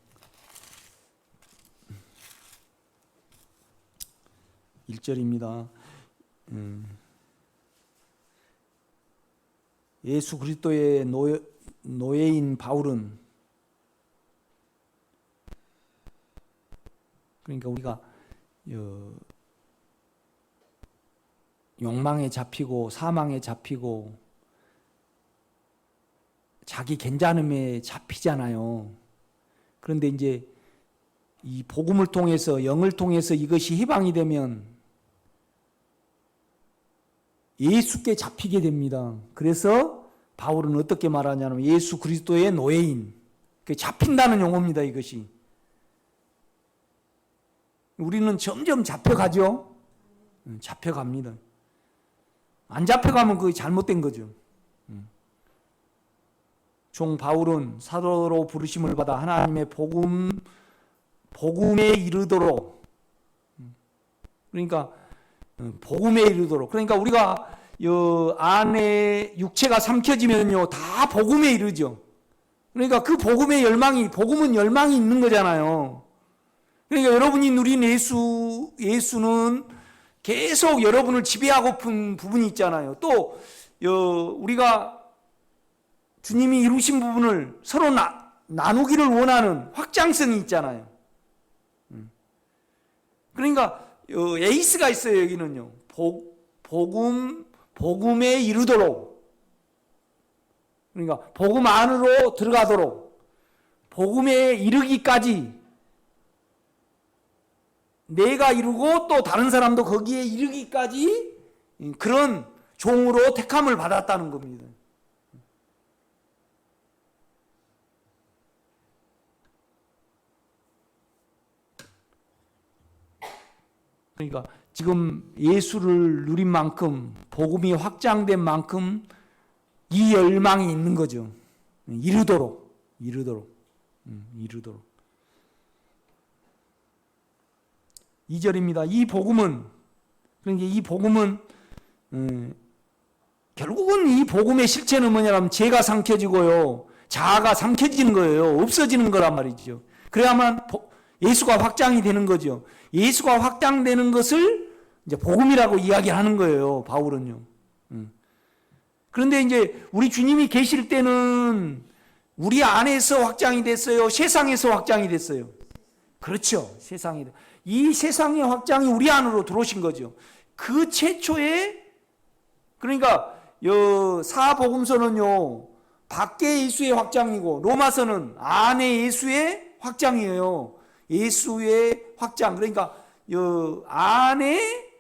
1절입니다. 예수 그리스도의 노예인 바울은, 그러니까 우리가 욕망에 잡히고 사망에 잡히고 자기 괜찮음에 잡히잖아요. 그런데 이제 이 복음을 통해서, 영을 통해서 이것이 해방이 되면 예수께 잡히게 됩니다. 그래서 바울은 어떻게 말하냐면 예수 그리스도의 노예인, 잡힌다는 용어입니다. 이것이. 우리는 점점 잡혀가죠. 잡혀갑니다. 안 잡혀가면 그게 잘못된 거죠. 종 바울은 사도로 부르심을 받아 하나님의 복음에 이르도록, 그러니까 복음에 이르도록, 그러니까 우리가 안에 육체가 삼켜지면요 다 복음에 이르죠. 그러니까 그 복음은 열망이 있는 거잖아요. 그러니까 여러분이 누린 예수는 계속 여러분을 지배하고픈 부분이 있잖아요. 또 우리가 주님이 이루신 부분을 서로 나누기를 원하는 확장성이 있잖아요. 그러니까 에이스가 있어요. 여기는요. 복음에 이르도록, 그러니까 복음 안으로 들어가도록, 복음에 이르기까지 내가 이루고 또 다른 사람도 거기에 이르기까지 그런 종으로 택함을 받았다는 겁니다. 그러니까 지금 예수를 누린 만큼, 복음이 확장된 만큼 이 열망이 있는 거죠. 이루도록. 2절입니다. 이 복음은 결국은 이 복음의 실체는 뭐냐면 죄가 삼켜지고요, 자아가 삼켜지는 거예요. 없어지는 거란 말이죠. 그래야만 예수가 확장이 되는 거죠. 예수가 확장되는 것을 이제 복음이라고 이야기하는 거예요, 바울은요. 그런데 이제 우리 주님이 계실 때는 우리 안에서 확장이 됐어요? 세상에서 확장이 됐어요? 그렇죠. 이 세상의 확장이 우리 안으로 들어오신 거죠. 그 최초에, 그러니까 사복음서는요 밖에 예수의 확장이고 로마서는 안에 예수의 확장이에요. 예수의 확장, 그러니까 안에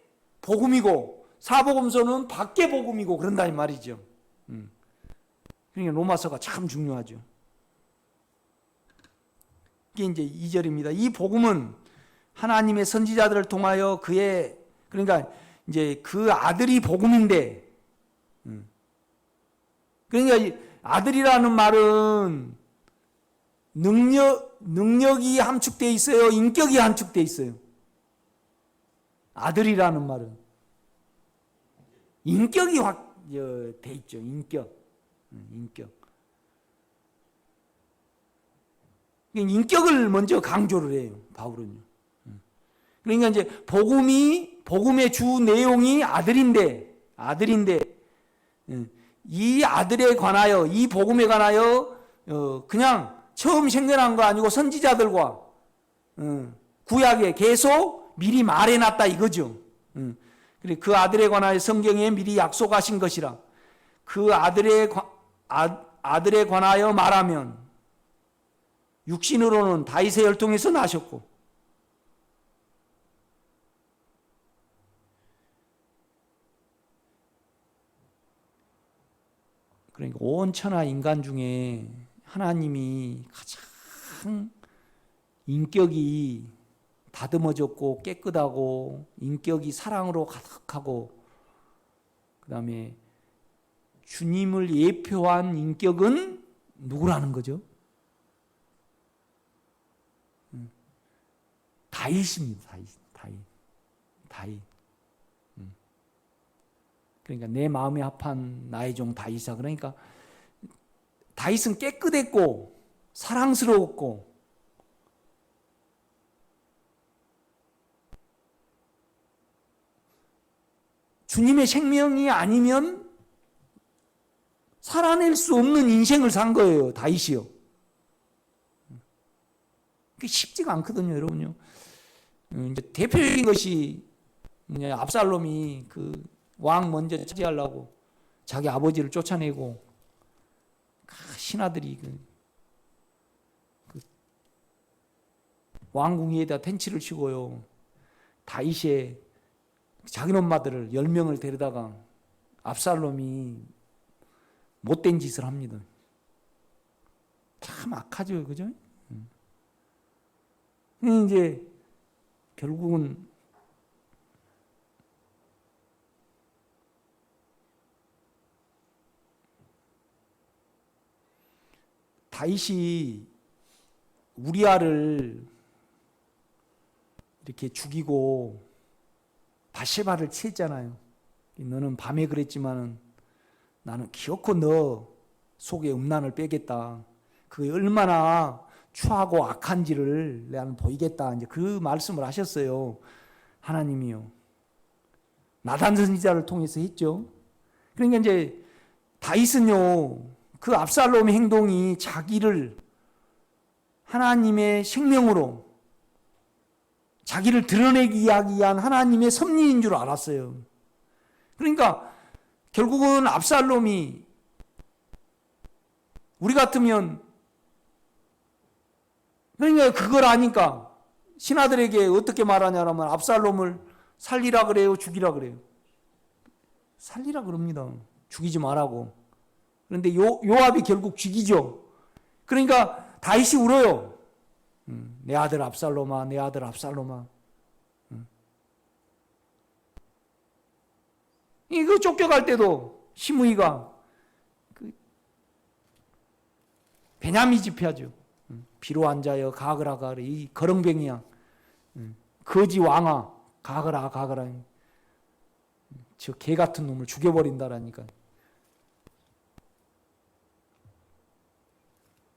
복음이고 사복음서는 밖에 복음이고 그런다 이 말이죠. 그러니까 로마서가 참 중요하죠. 이게 이제 2절입니다. 이 복음은 하나님의 선지자들을 통하여 그러니까 이제 그 아들이 복음인데, 그러니까 이 아들이라는 말은 능력이 함축되어 있어요? 인격이 함축되어 있어요? 아들이라는 말은 인격이 돼 있죠. 인격을 먼저 강조를 해요, 바울은요. 그러니까 이제 복음의 주 내용이 아들인데 이 아들에 관하여, 이 복음에 관하여 그냥 처음 생겨난 거 아니고 선지자들과 구약에 계속 미리 말해놨다 이거죠. 그리고 그 아들에 관하여 성경에 미리 약속하신 것이라. 그 아들에 관하여 말하면 육신으로는 다윗의 혈통에서 나셨고, 그러니까 온 천하 인간 중에 하나님이 가장 인격이 다듬어졌고 깨끗하고 인격이 사랑으로 가득하고 그 다음에 주님을 예표한 인격은 누구라는 거죠? 다윗입니다. 다윗. 그러니까 내 마음에 합한 나의 종 다윗아. 그러니까 다윗은 깨끗했고 사랑스러웠고 주님의 생명이 아니면 살아낼 수 없는 인생을 산 거예요, 다윗이요. 그게 쉽지가 않거든요, 여러분요. 이제 대표적인 것이 압살롬이 그 왕 먼저 차지하려고 자기 아버지를 쫓아내고 신하들이 그 왕궁 위에다 텐치를 치고요, 다윗의 자기 엄마들을 10명을 데려다가 압살롬이 못된 짓을 합니다. 참 악하죠, 그죠? 이제 결국은 다윗이 우리아를 이렇게 죽이고 바세바를 취했잖아요. 너는 밤에 그랬지만은 나는 기어코 너 속에 음란을 빼겠다. 그게 얼마나 추하고 악한지를 나는 보이겠다. 이제 그 말씀을 하셨어요. 하나님이요. 나단 선지자를 통해서 했죠. 그러니까 이제 다윗은요, 그 압살롬의 행동이 자기를 하나님의 생명으로 자기를 드러내기 위한 하나님의 섭리인 줄 알았어요. 그러니까 결국은 압살롬이 우리 같으면 그러니까 그걸 아니까 신하들에게 어떻게 말하냐면 압살롬을 살리라 그래요, 죽이라 그래요. 살리라 그럽니다. 죽이지 말라고. 그런데 요압이 결국 죽이죠. 그러니까 다윗이 울어요. 내 아들 압살롬아, 내 아들 압살롬아. 이거 쫓겨갈 때도 시므이가 베냐민 집회하죠. 비로 앉아요 가거라 가거라. 이 거렁뱅이야. 거지 왕아 가거라 가거라. 저 개 같은 놈을 죽여버린다라니까.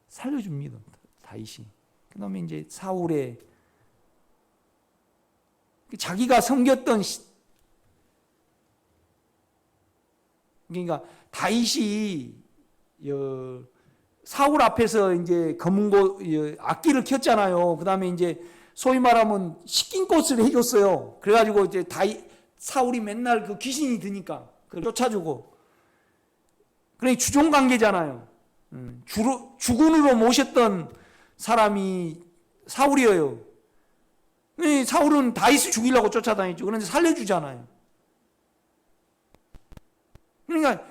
살려줍니다 다윗이. 그 다음에 이제 사울의 자기가 섬겼던 그러니까 다윗이 사울 앞에서 이제 검은고 악기를 켰잖아요. 그 다음에 이제 소위 말하면 시킨 꽃을 해줬어요. 그래가지고 이제 사울이 맨날 그 귀신이 드니까 그걸 쫓아주고. 그러니까 주종 관계잖아요. 주군으로 모셨던 사람이 사울이에요. 사울은 다윗을 죽이려고 쫓아다니죠. 그런데 살려주잖아요. 그러니까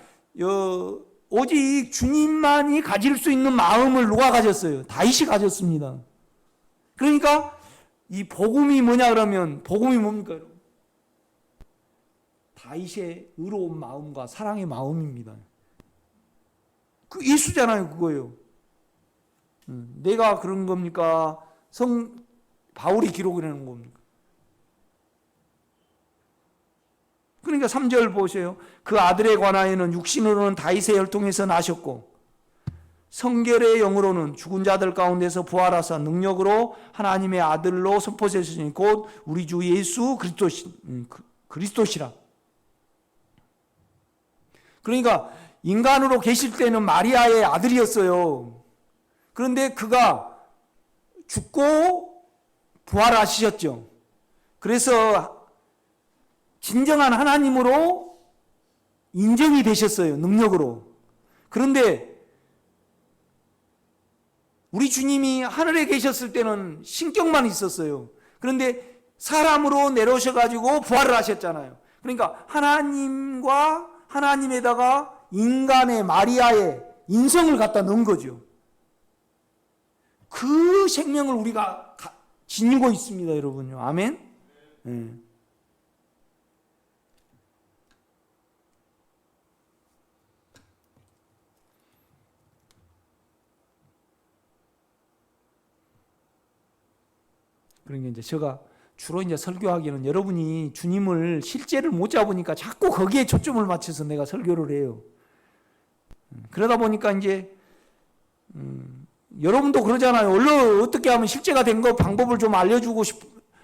오직 주님만이 가질 수 있는 마음을 누가 가졌어요? 다윗이 가졌습니다. 그러니까 이 복음이 뭐냐 그러면 복음이 뭡니까 여러분? 다윗의 의로운 마음과 사랑의 마음입니다. 그 예수잖아요, 그거예요. 내가 그런 겁니까? 바울이 기록이라는 겁니까? 그러니까 3절 보세요. 그 아들에 관하여는 육신으로는 다윗의 혈통에서 나셨고 성결의 영으로는 죽은 자들 가운데서 부활하사 능력으로 하나님의 아들로 선포되시니 곧 우리 주 예수 그리스도시라. 그러니까 인간으로 계실 때는 마리아의 아들이었어요. 그런데 그가 죽고 부활하셨죠. 그래서 진정한 하나님으로 인정이 되셨어요. 능력으로. 그런데 우리 주님이 하늘에 계셨을 때는 신격만 있었어요. 그런데 사람으로 내려오셔가지고 부활을 하셨잖아요. 그러니까 하나님과 하나님에다가 인간의 마리아의 인성을 갖다 넣은 거죠. 그 생명을 우리가 지니고 있습니다, 여러분요. 아멘? 네. 그러니까 이제 제가 주로 이제 설교하기는 여러분이 주님을 실제를 못 잡으니까 자꾸 거기에 초점을 맞춰서 내가 설교를 해요. 그러다 보니까 이제 여러분도 그러잖아요. 얼른 어떻게 하면 실제가 된 거 방법을 좀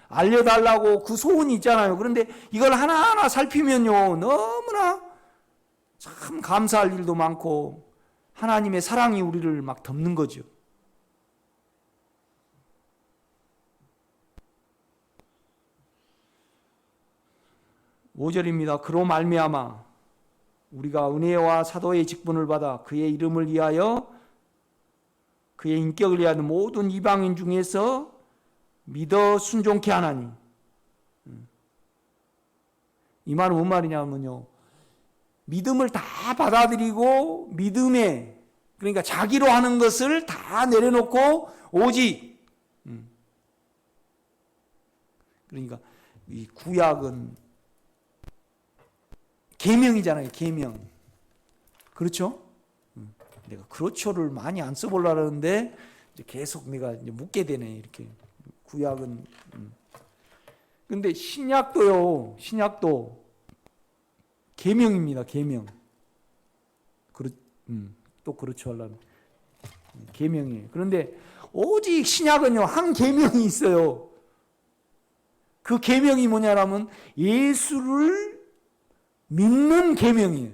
알려달라고 그 소원이 있잖아요. 그런데 이걸 하나하나 살피면요, 너무나 참 감사할 일도 많고 하나님의 사랑이 우리를 막 덮는 거죠. (5절입니다) 그로 말미암아 우리가 은혜와 사도의 직분을 받아 그의 이름을 위하여 그의 인격을 위하여 모든 이방인 중에서 믿어 순종케 하나니. 이 말은 뭔 말이냐면요, 믿음을 다 받아들이고 믿음에, 그러니까 자기로 하는 것을 다 내려놓고 오직 그러니까 이 구약은 계명이잖아요. 계명. 그렇죠? 내가 그렇죠를 많이 안 써보려고 하는데 계속 내가 이제 묻게 되네. 이렇게 구약은. 근데 신약도요. 신약도 계명입니다. 계명. 또 그렇죠 하려면 계명이에요. 그런데 오직 신약은요 한 계명이 있어요. 그 계명이 뭐냐라면 예수를 믿는 계명이에요.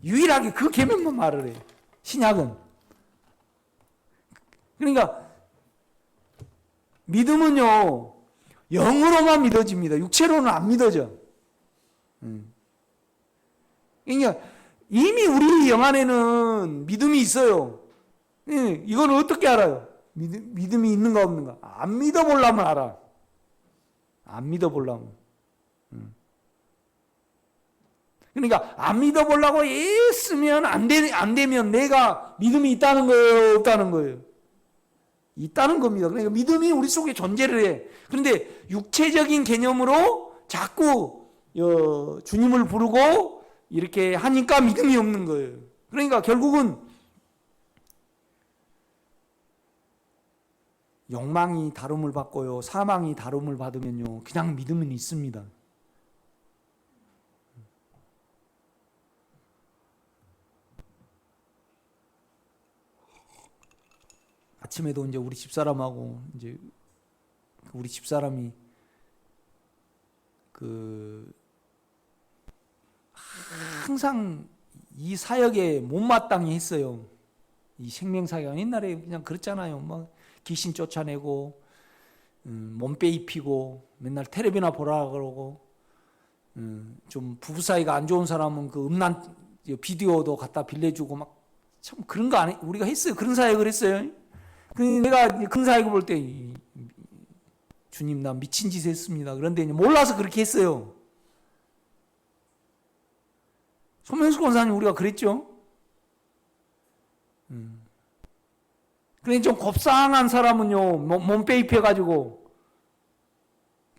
유일하게 그 계명만 말을 해요. 신약은. 그러니까 믿음은요 영으로만 믿어집니다. 육체로는 안 믿어져. 그러니까 이미 우리 영 안에는 믿음이 있어요. 이건 어떻게 알아요? 믿음이 있는가 없는가? 안 믿어보려면 알아. 안 믿어보려면. 그러니까 안 믿어보려고 애쓰면 안 되면 내가 믿음이 있다는 거예요? 없다는 거예요? 있다는 겁니다. 그러니까 믿음이 우리 속에 존재를 해. 그런데 육체적인 개념으로 자꾸 주님을 부르고 이렇게 하니까 믿음이 없는 거예요. 그러니까 결국은 욕망이 다름을 받고요, 사망이 다름을 받으면요, 그냥 믿음은 있습니다. 아침에도 이제 우리 집사람하고 이제 우리 집사람이 항상 이 사역에 못마땅히 했어요. 이 생명사역 옛날에 그냥 그랬잖아요. 막 귀신 쫓아내고 몸빼 입히고 맨날 텔레비나 보라 그러고 좀 부부 사이가 안 좋은 사람은 그 음란 비디오도 갖다 빌려주고 막 참 그런 거 안 해. 우리가 했어요. 그런 사역을 했어요. 내가 그런 사역을 볼 때 주님 나 미친 짓 했습니다. 그런데 몰라서 그렇게 했어요. 손명숙 권사님 우리가 그랬죠. 그런데 좀 곱상한 사람은요 몸빼 입혀가지고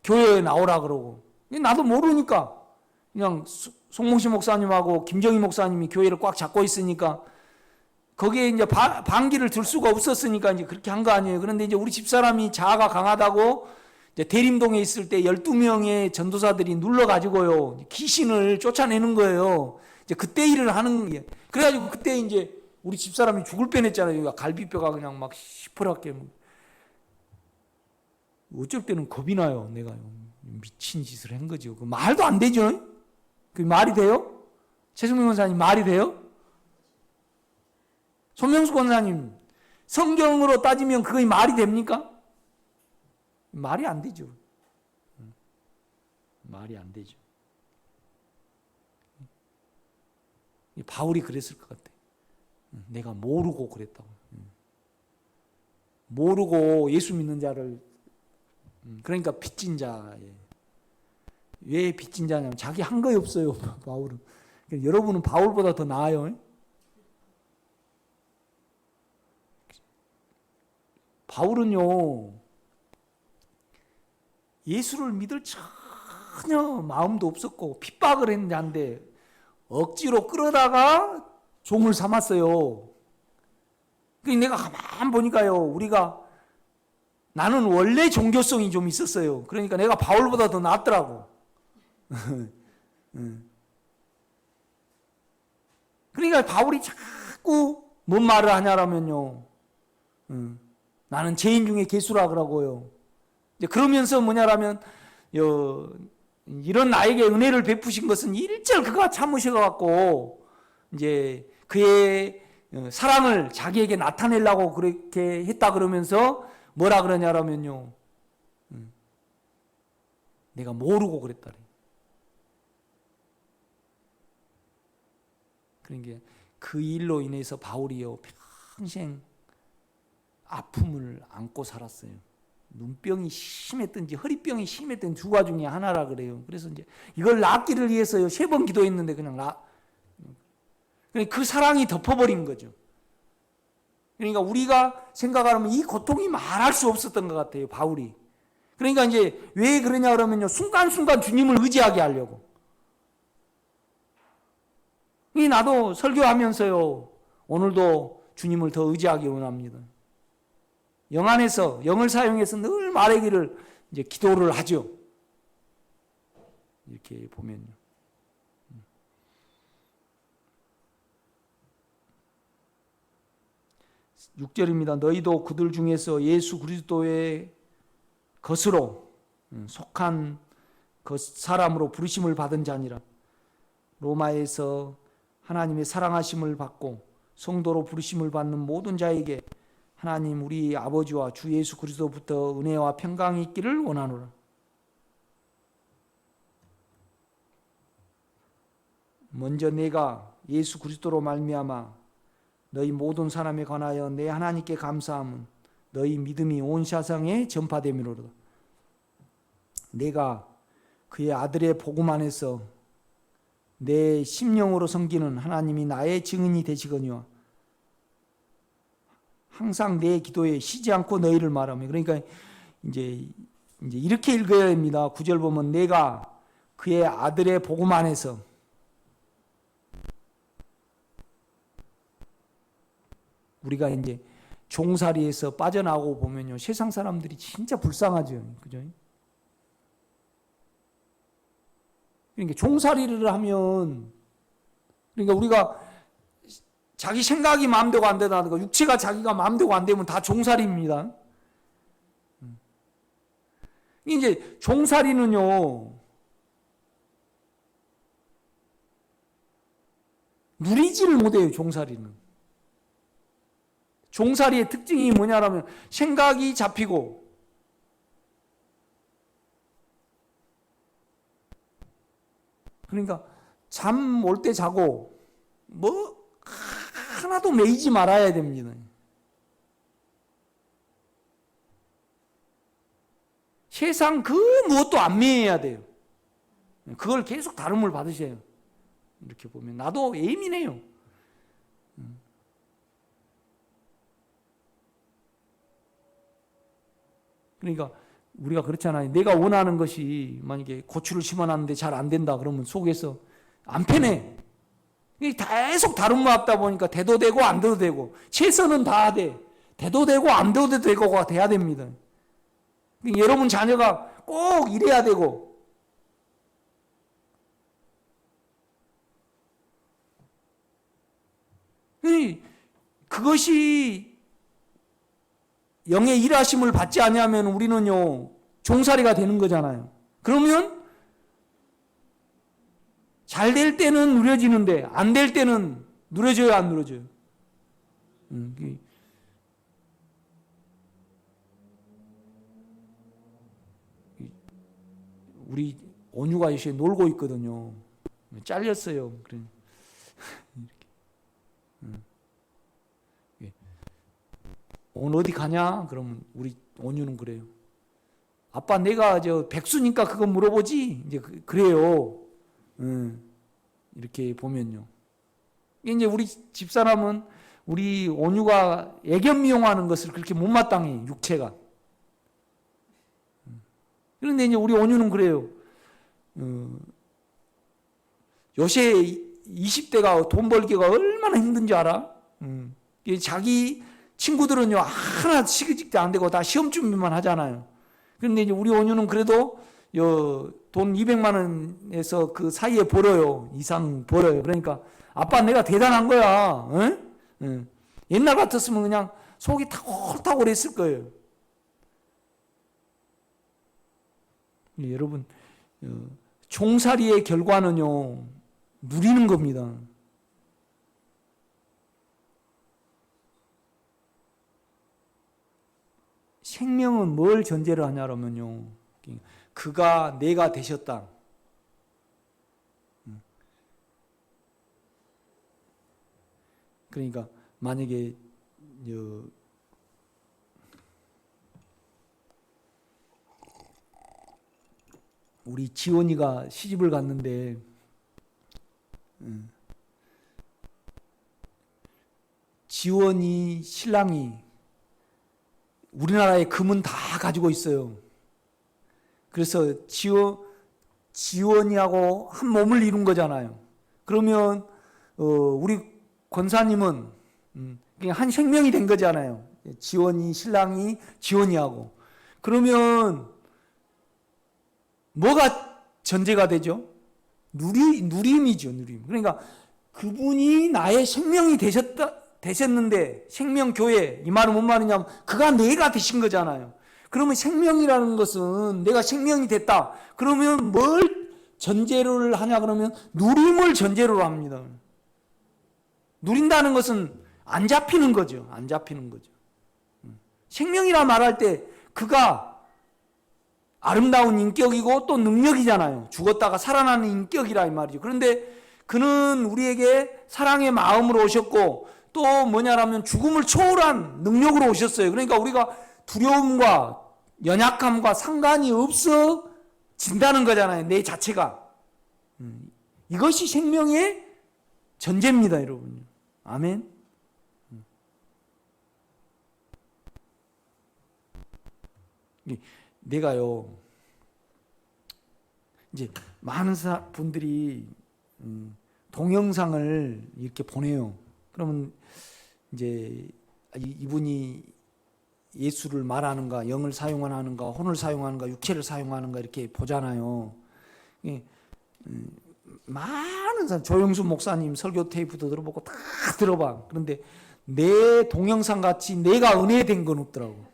교회에 나오라 그러고 나도 모르니까 그냥 송몽시 목사님하고 김정희 목사님이 교회를 꽉 잡고 있으니까 거기에 이제 반기를 들 수가 없었으니까 이제 그렇게 한 거 아니에요. 그런데 이제 우리 집사람이 자아가 강하다고 이제 대림동에 있을 때 12명의 전도사들이 눌러가지고요 귀신을 쫓아내는 거예요. 이제 그때 일을 하는 게 그래가지고 그때 이제 우리 집사람이 죽을 뻔했잖아요. 갈비뼈가 그냥 막 시퍼렇게 어쩔 때는 겁이 나요. 내가 미친 짓을 한 거죠. 그 말도 안 되죠. 그 말이 돼요? 최승민 권사님 말이 돼요? 손명수 권사님 성경으로 따지면 그게 말이 됩니까? 말이 안 되죠. 말이 안 되죠. 바울이 그랬을 것 같아. 내가 모르고 그랬다고. 모르고 예수 믿는 자를 그러니까 빚진 자예요. 왜 빚진 자냐면 자기 한 거이 없어요. 바울은. 여러분은 바울보다 더 나아요. 바울은요 예수를 믿을 전혀 마음도 없었고 핍박을 했는데 억지로 끌어다가 종을 삼았어요. 내가 가만 보니까요 우리가 나는 원래 종교성이 좀 있었어요. 그러니까 내가 바울보다 더 낫더라고. 그러니까 바울이 자꾸 뭔 말을 하냐라면요 나는 죄인 중에 괴수라 그러고요. 이제 그러면서 뭐냐라면 이런 나에게 은혜를 베푸신 것은 일절 그가 참으셔갖고 이제 그의 사랑을 자기에게 나타내려고 그렇게 했다 그러면서 뭐라 그러냐라면요 내가 모르고 그랬다래. 그러니까 그 일로 인해서 바울이요 평생 아픔을 안고 살았어요. 눈병이 심했든지 허리병이 심했던 두 가지 중에 하나라 그래요. 그래서 이제 이걸 낫기를 위해서요 3번 기도했는데 그냥 그 사랑이 덮어버린 거죠. 그러니까 우리가 생각하면 이 고통이 말할 수 없었던 것 같아요 바울이. 그러니까 이제 왜 그러냐 그러면요 순간순간 주님을 의지하게 하려고. 나도 설교하면서요 오늘도 주님을 더 의지하기 원합니다. 영 안에서 영을 사용해서 늘 말하기를 이제 기도를 하죠. 이렇게 보면요. 6절입니다. 너희도 그들 중에서 예수 그리스도의 것으로 속한 그 사람으로 부르심을 받은 자니라. 로마에서 하나님의 사랑하심을 받고 성도로 부르심을 받는 모든 자에게 하나님 우리 아버지와 주 예수 그리스도부터 은혜와 평강이 있기를 원하노라. 먼저 내가 예수 그리스도로 말미암아 너희 모든 사람에 관하여 내 하나님께 감사함은 너희 믿음이 온 세상에 전파됨이로다. 내가 그의 아들의 복음 안에서 내 심령으로 섬기는 하나님이 나의 증인이 되시거니와 항상 내 기도에 쉬지 않고 너희를 말하며. 그러니까 이제 이렇게 읽어야 됩니다. 9절 보면 내가 그의 아들의 복음 안에서, 우리가 이제 종살이에서 빠져나오고 보면요, 세상 사람들이 진짜 불쌍하죠. 그죠? 그러니까 종살이를 하면, 그러니까 우리가 자기 생각이 마음대로 안 되다는 거, 육체가 자기가 마음대로 안 되면 다 종살이입니다. 이제 종살이는요, 누리지를 못해요. 종살이는. 종살이의 특징이 뭐냐라면 생각이 잡히고, 그러니까 잠 올 때 자고 뭐 하나도 매이지 말아야 됩니다. 세상 그 무엇도 안 매여야 돼요. 그걸 계속 다름을 받으셔요. 이렇게 보면 나도 예민해요. 그러니까 우리가 그렇잖아요. 내가 원하는 것이 만약에 고추를 심어놨는데 잘 안 된다 그러면 속에서 안 편해. 계속 다른 거 같다 보니까 돼도 되고 안 돼도 되고, 최선은 다 돼. 돼도 되고 안 돼도 되고가 돼야 됩니다. 여러분 자녀가 꼭 이래야 되고, 그것이 영의 일하심을 받지 않으면 우리는요 종살이가 되는 거잖아요. 그러면 잘 될 때는 누려지는데 안 될 때는 누려져요, 안 누려져요? 우리 온유가 요새 놀고 있거든요. 잘렸어요. 그래. 오늘 어디 가냐? 그러면 우리 온유는 그래요. 아빠 내가 저 백수니까 그거 물어보지? 이제 그래요. 이렇게 보면요. 이제 우리 집사람은 우리 온유가 애견 미용하는 것을 그렇게 못마땅해, 육체가. 그런데 이제 우리 온유는 그래요. 요새 20대가 돈 벌기가 얼마나 힘든지 알아? 자기 친구들은요 하나 시기직도 안 되고 다 시험 준비만 하잖아요. 그런데 이제 우리 온유는 그래도 돈 200만 원에서 그 사이에 벌어요. 이상 벌어요. 그러니까 아빠 내가 대단한 거야. 옛날 같았으면 그냥 속이 타골타골 했을 거예요. 여러분 종살이의 결과는요 누리는 겁니다. 생명은 뭘 전제로 하냐면요, 그가 내가 되셨다. 그러니까 만약에 우리 지원이가 시집을 갔는데 지원이 신랑이 우리나라의 금은 다 가지고 있어요. 그래서 지원이하고 한 몸을 이룬 거잖아요. 그러면 우리 권사님은 한 생명이 된 거잖아요. 지원이 신랑이 지원이하고. 그러면 뭐가 전제가 되죠? 누림이죠, 누림. 그러니까 그분이 나의 생명이 되셨는데 생명교회, 이 말은 뭔 말이냐면 그가 내가 되신 거잖아요. 그러면 생명이라는 것은 내가 생명이 됐다. 그러면 뭘 전제를 하냐 그러면 누림을 전제로 합니다. 누린다는 것은 안 잡히는 거죠. 안 잡히는 거죠. 생명이라 말할 때 그가 아름다운 인격이고 또 능력이잖아요. 죽었다가 살아나는 인격이라 이 말이죠. 그런데 그는 우리에게 사랑의 마음으로 오셨고 또 뭐냐라면 죽음을 초월한 능력으로 오셨어요. 그러니까 우리가 두려움과 연약함과 상관이 없어진다는 거잖아요. 내 자체가. 이것이 생명의 전제입니다, 여러분. 아멘. 내가요, 이제 많은 분들이 동영상을 이렇게 보내요. 그러면 이제 이분이 예수를 말하는가, 영을 사용하는가, 혼을 사용하는가, 육체를 사용하는가 이렇게 보잖아요. 많은 사람, 조영수 목사님 설교 테이프도 들어보고 다 들어봐. 그런데 내 동영상 같이 내가 은혜된 건 없더라고.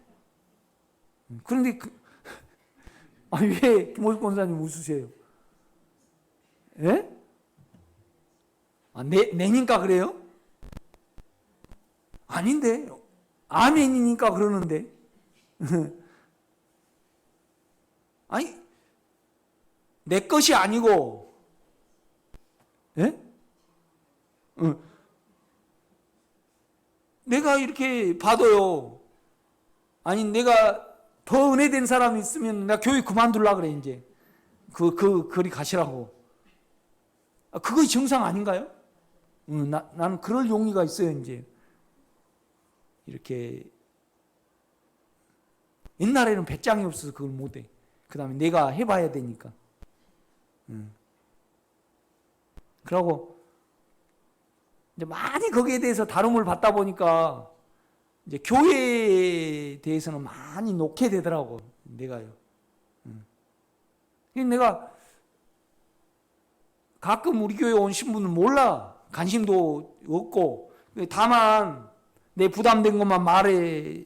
그런데 왜 김호식 권사님 웃으세요? 예? 내니까 그래요? 아닌데 아멘이니까 그러는데 아니 내 것이 아니고 예? 내가 이렇게 봐도요. 아니 내가 더 은혜된 사람이 있으면 내가 교회 그만둘라 그래 이제 그리 가시라고. 그거 정상 아닌가요? 나는 그럴 용의가 있어요 이제. 이렇게 옛날에는 배짱이 없어서 그걸 못해. 그 다음에 내가 해봐야 되니까. 그러고 이제 많이 거기에 대해서 다rum을 받다 보니까 이제 교회에 대해서는 많이 놓게 되더라고. 내가요. 내가 가끔 우리 교회 온 신부는 몰라. 관심도 없고 다만 내 부담된 것만 말해.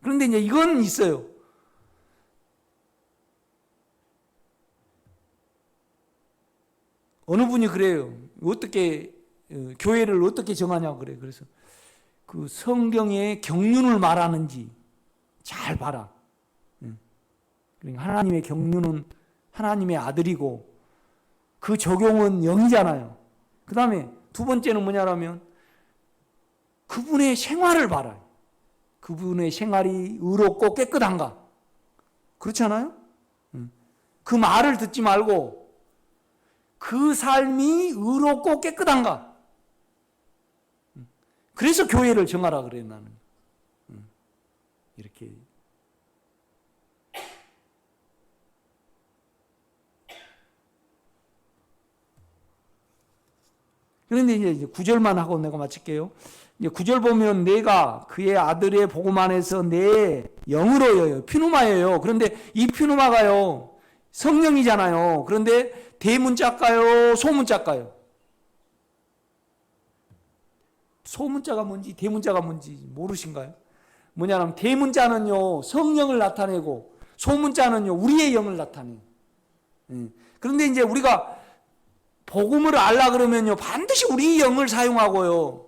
그런데 이제 이건 있어요. 어느 분이 그래요. 어떻게 교회를 어떻게 정하냐고 그래. 그래서 그 성경의 경륜을 말하는지 잘 봐라. 그러니까 하나님의 경륜은 하나님의 아들이고 그 적용은 영이잖아요. 그 다음에 두 번째는 뭐냐라면 그분의 생활을 봐라. 그분의 생활이 의롭고 깨끗한가? 그렇잖아요? 그 말을 듣지 말고 그 삶이 의롭고 깨끗한가? 그래서 교회를 정하라 그래 나는. 이렇게. 그런데 이제 9절만 하고 내가 마칠게요. 이제 9절 보면 내가 그의 아들의 복음 안에서 내 영으로요. 피누마예요. 그런데 이 피누마가요. 성령이잖아요. 그런데 대문자일까요? 소문자일까요? 소문자가 뭔지 대문자가 뭔지 모르신가요? 뭐냐면 대문자는요. 성령을 나타내고 소문자는요. 우리의 영을 나타내요. 그런데 이제 우리가 복음을 알라 그러면요. 반드시 우리 영을 사용하고요.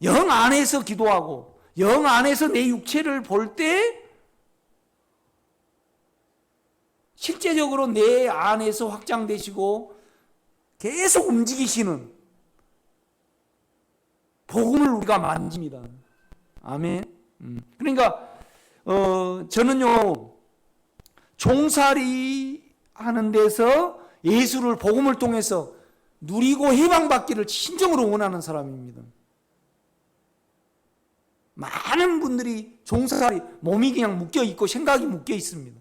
영 안에서 기도하고 영 안에서 내 육체를 볼 때 실제적으로 내 안에서 확장되시고 계속 움직이시는 복음을 우리가 만집니다. 아멘. 그러니까 저는요. 종살이 하는 데서 예수를 복음을 통해서 누리고 해방받기를 진정으로 원하는 사람입니다. 많은 분들이 종살이 몸이 그냥 묶여 있고 생각이 묶여 있습니다.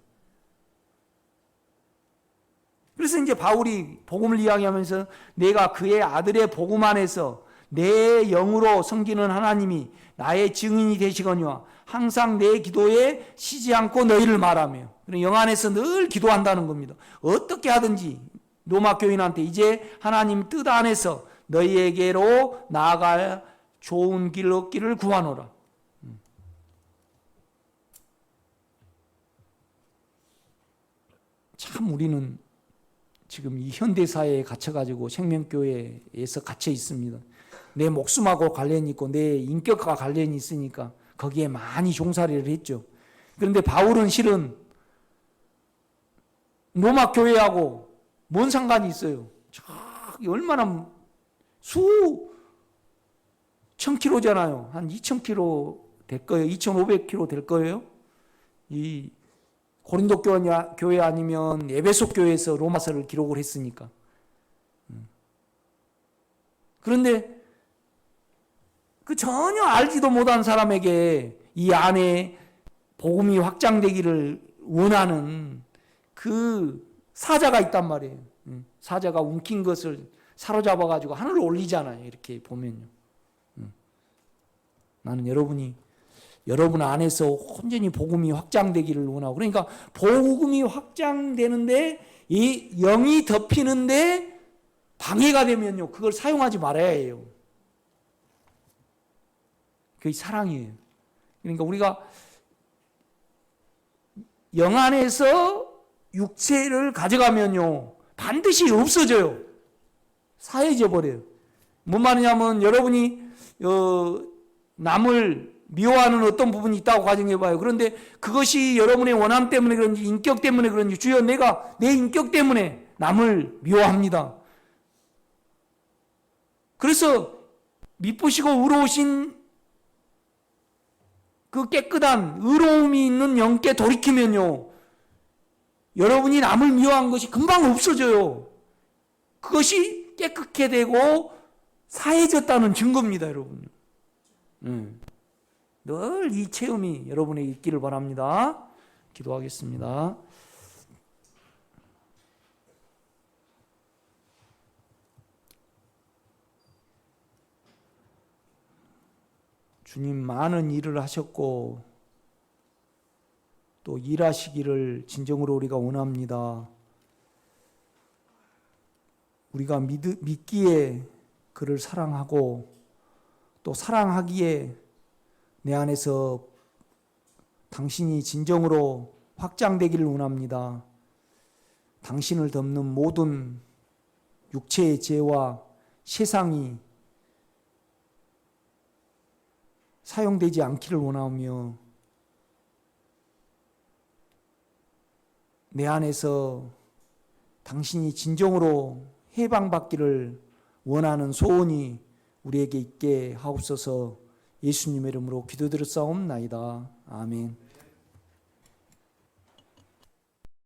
그래서 이제 바울이 복음을 이야기하면서 내가 그의 아들의 복음 안에서 내 영으로 섬기는 하나님이 나의 증인이 되시거니와 항상 내 기도에 쉬지 않고 너희를 말하며 영 안에서 늘 기도한다는 겁니다. 어떻게 하든지 로마 교인한테 이제 하나님 뜻 안에서 너희에게로 나아가 좋은 길 얻기를 구하노라. 참 우리는 지금 이 현대사회에 갇혀가지고 생명교회에서 갇혀 있습니다. 내 목숨하고 관련이 있고 내 인격과 관련이 있으니까 거기에 많이 종살이를 했죠. 그런데 바울은 실은 로마 교회하고 뭔 상관이 있어요? 저기 얼마나 수천 킬로잖아요. 한 2천 킬로 될 거예요. 2,500킬로 될 거예요. 이 고린도 교회 아니면 에베소 교회에서 로마서를 기록을 했으니까. 그런데 그 전혀 알지도 못한 사람에게 이 안에 복음이 확장되기를 원하는 그 사자가 있단 말이에요. 사자가 움킨 것을 사로잡아가지고 하늘로 올리잖아요. 이렇게 보면요. 나는 여러분 안에서 온전히 복음이 확장되기를 원하고, 그러니까 복음이 확장되는데 이 영이 덮이는데 방해가 되면요, 그걸 사용하지 말아야 해요. 그게 사랑이에요. 그러니까 우리가 영 안에서 육체를 가져가면요, 반드시 없어져요. 사해져 버려요. 뭔 말이냐면 여러분이 남을 미워하는 어떤 부분이 있다고 가정해봐요. 그런데 그것이 여러분의 원함 때문에 그런지 인격 때문에 그런지, 주여 내가 내 인격 때문에 남을 미워합니다. 그래서 미쁘시고 의로우신 그 깨끗한 의로움이 있는 영께 돌이키면요, 여러분이 남을 미워한 것이 금방 없어져요. 그것이 깨끗게 되고 사해졌다는 증거입니다, 여러분. 늘 이 체험이 여러분에게 있기를 바랍니다. 기도하겠습니다. 주님, 많은 일을 하셨고 또 일하시기를 진정으로 우리가 원합니다. 우리가 믿기에 그를 사랑하고 또 사랑하기에 내 안에서 당신이 진정으로 확장되기를 원합니다. 당신을 덮는 모든 육체의 죄와 세상이 사용되지 않기를 원하며 내 안에서 당신이 진정으로 해방받기를 원하는 소원이 우리에게 있게 하옵소서. 예수님의 이름으로 기도드렸사옵나이다. 아멘.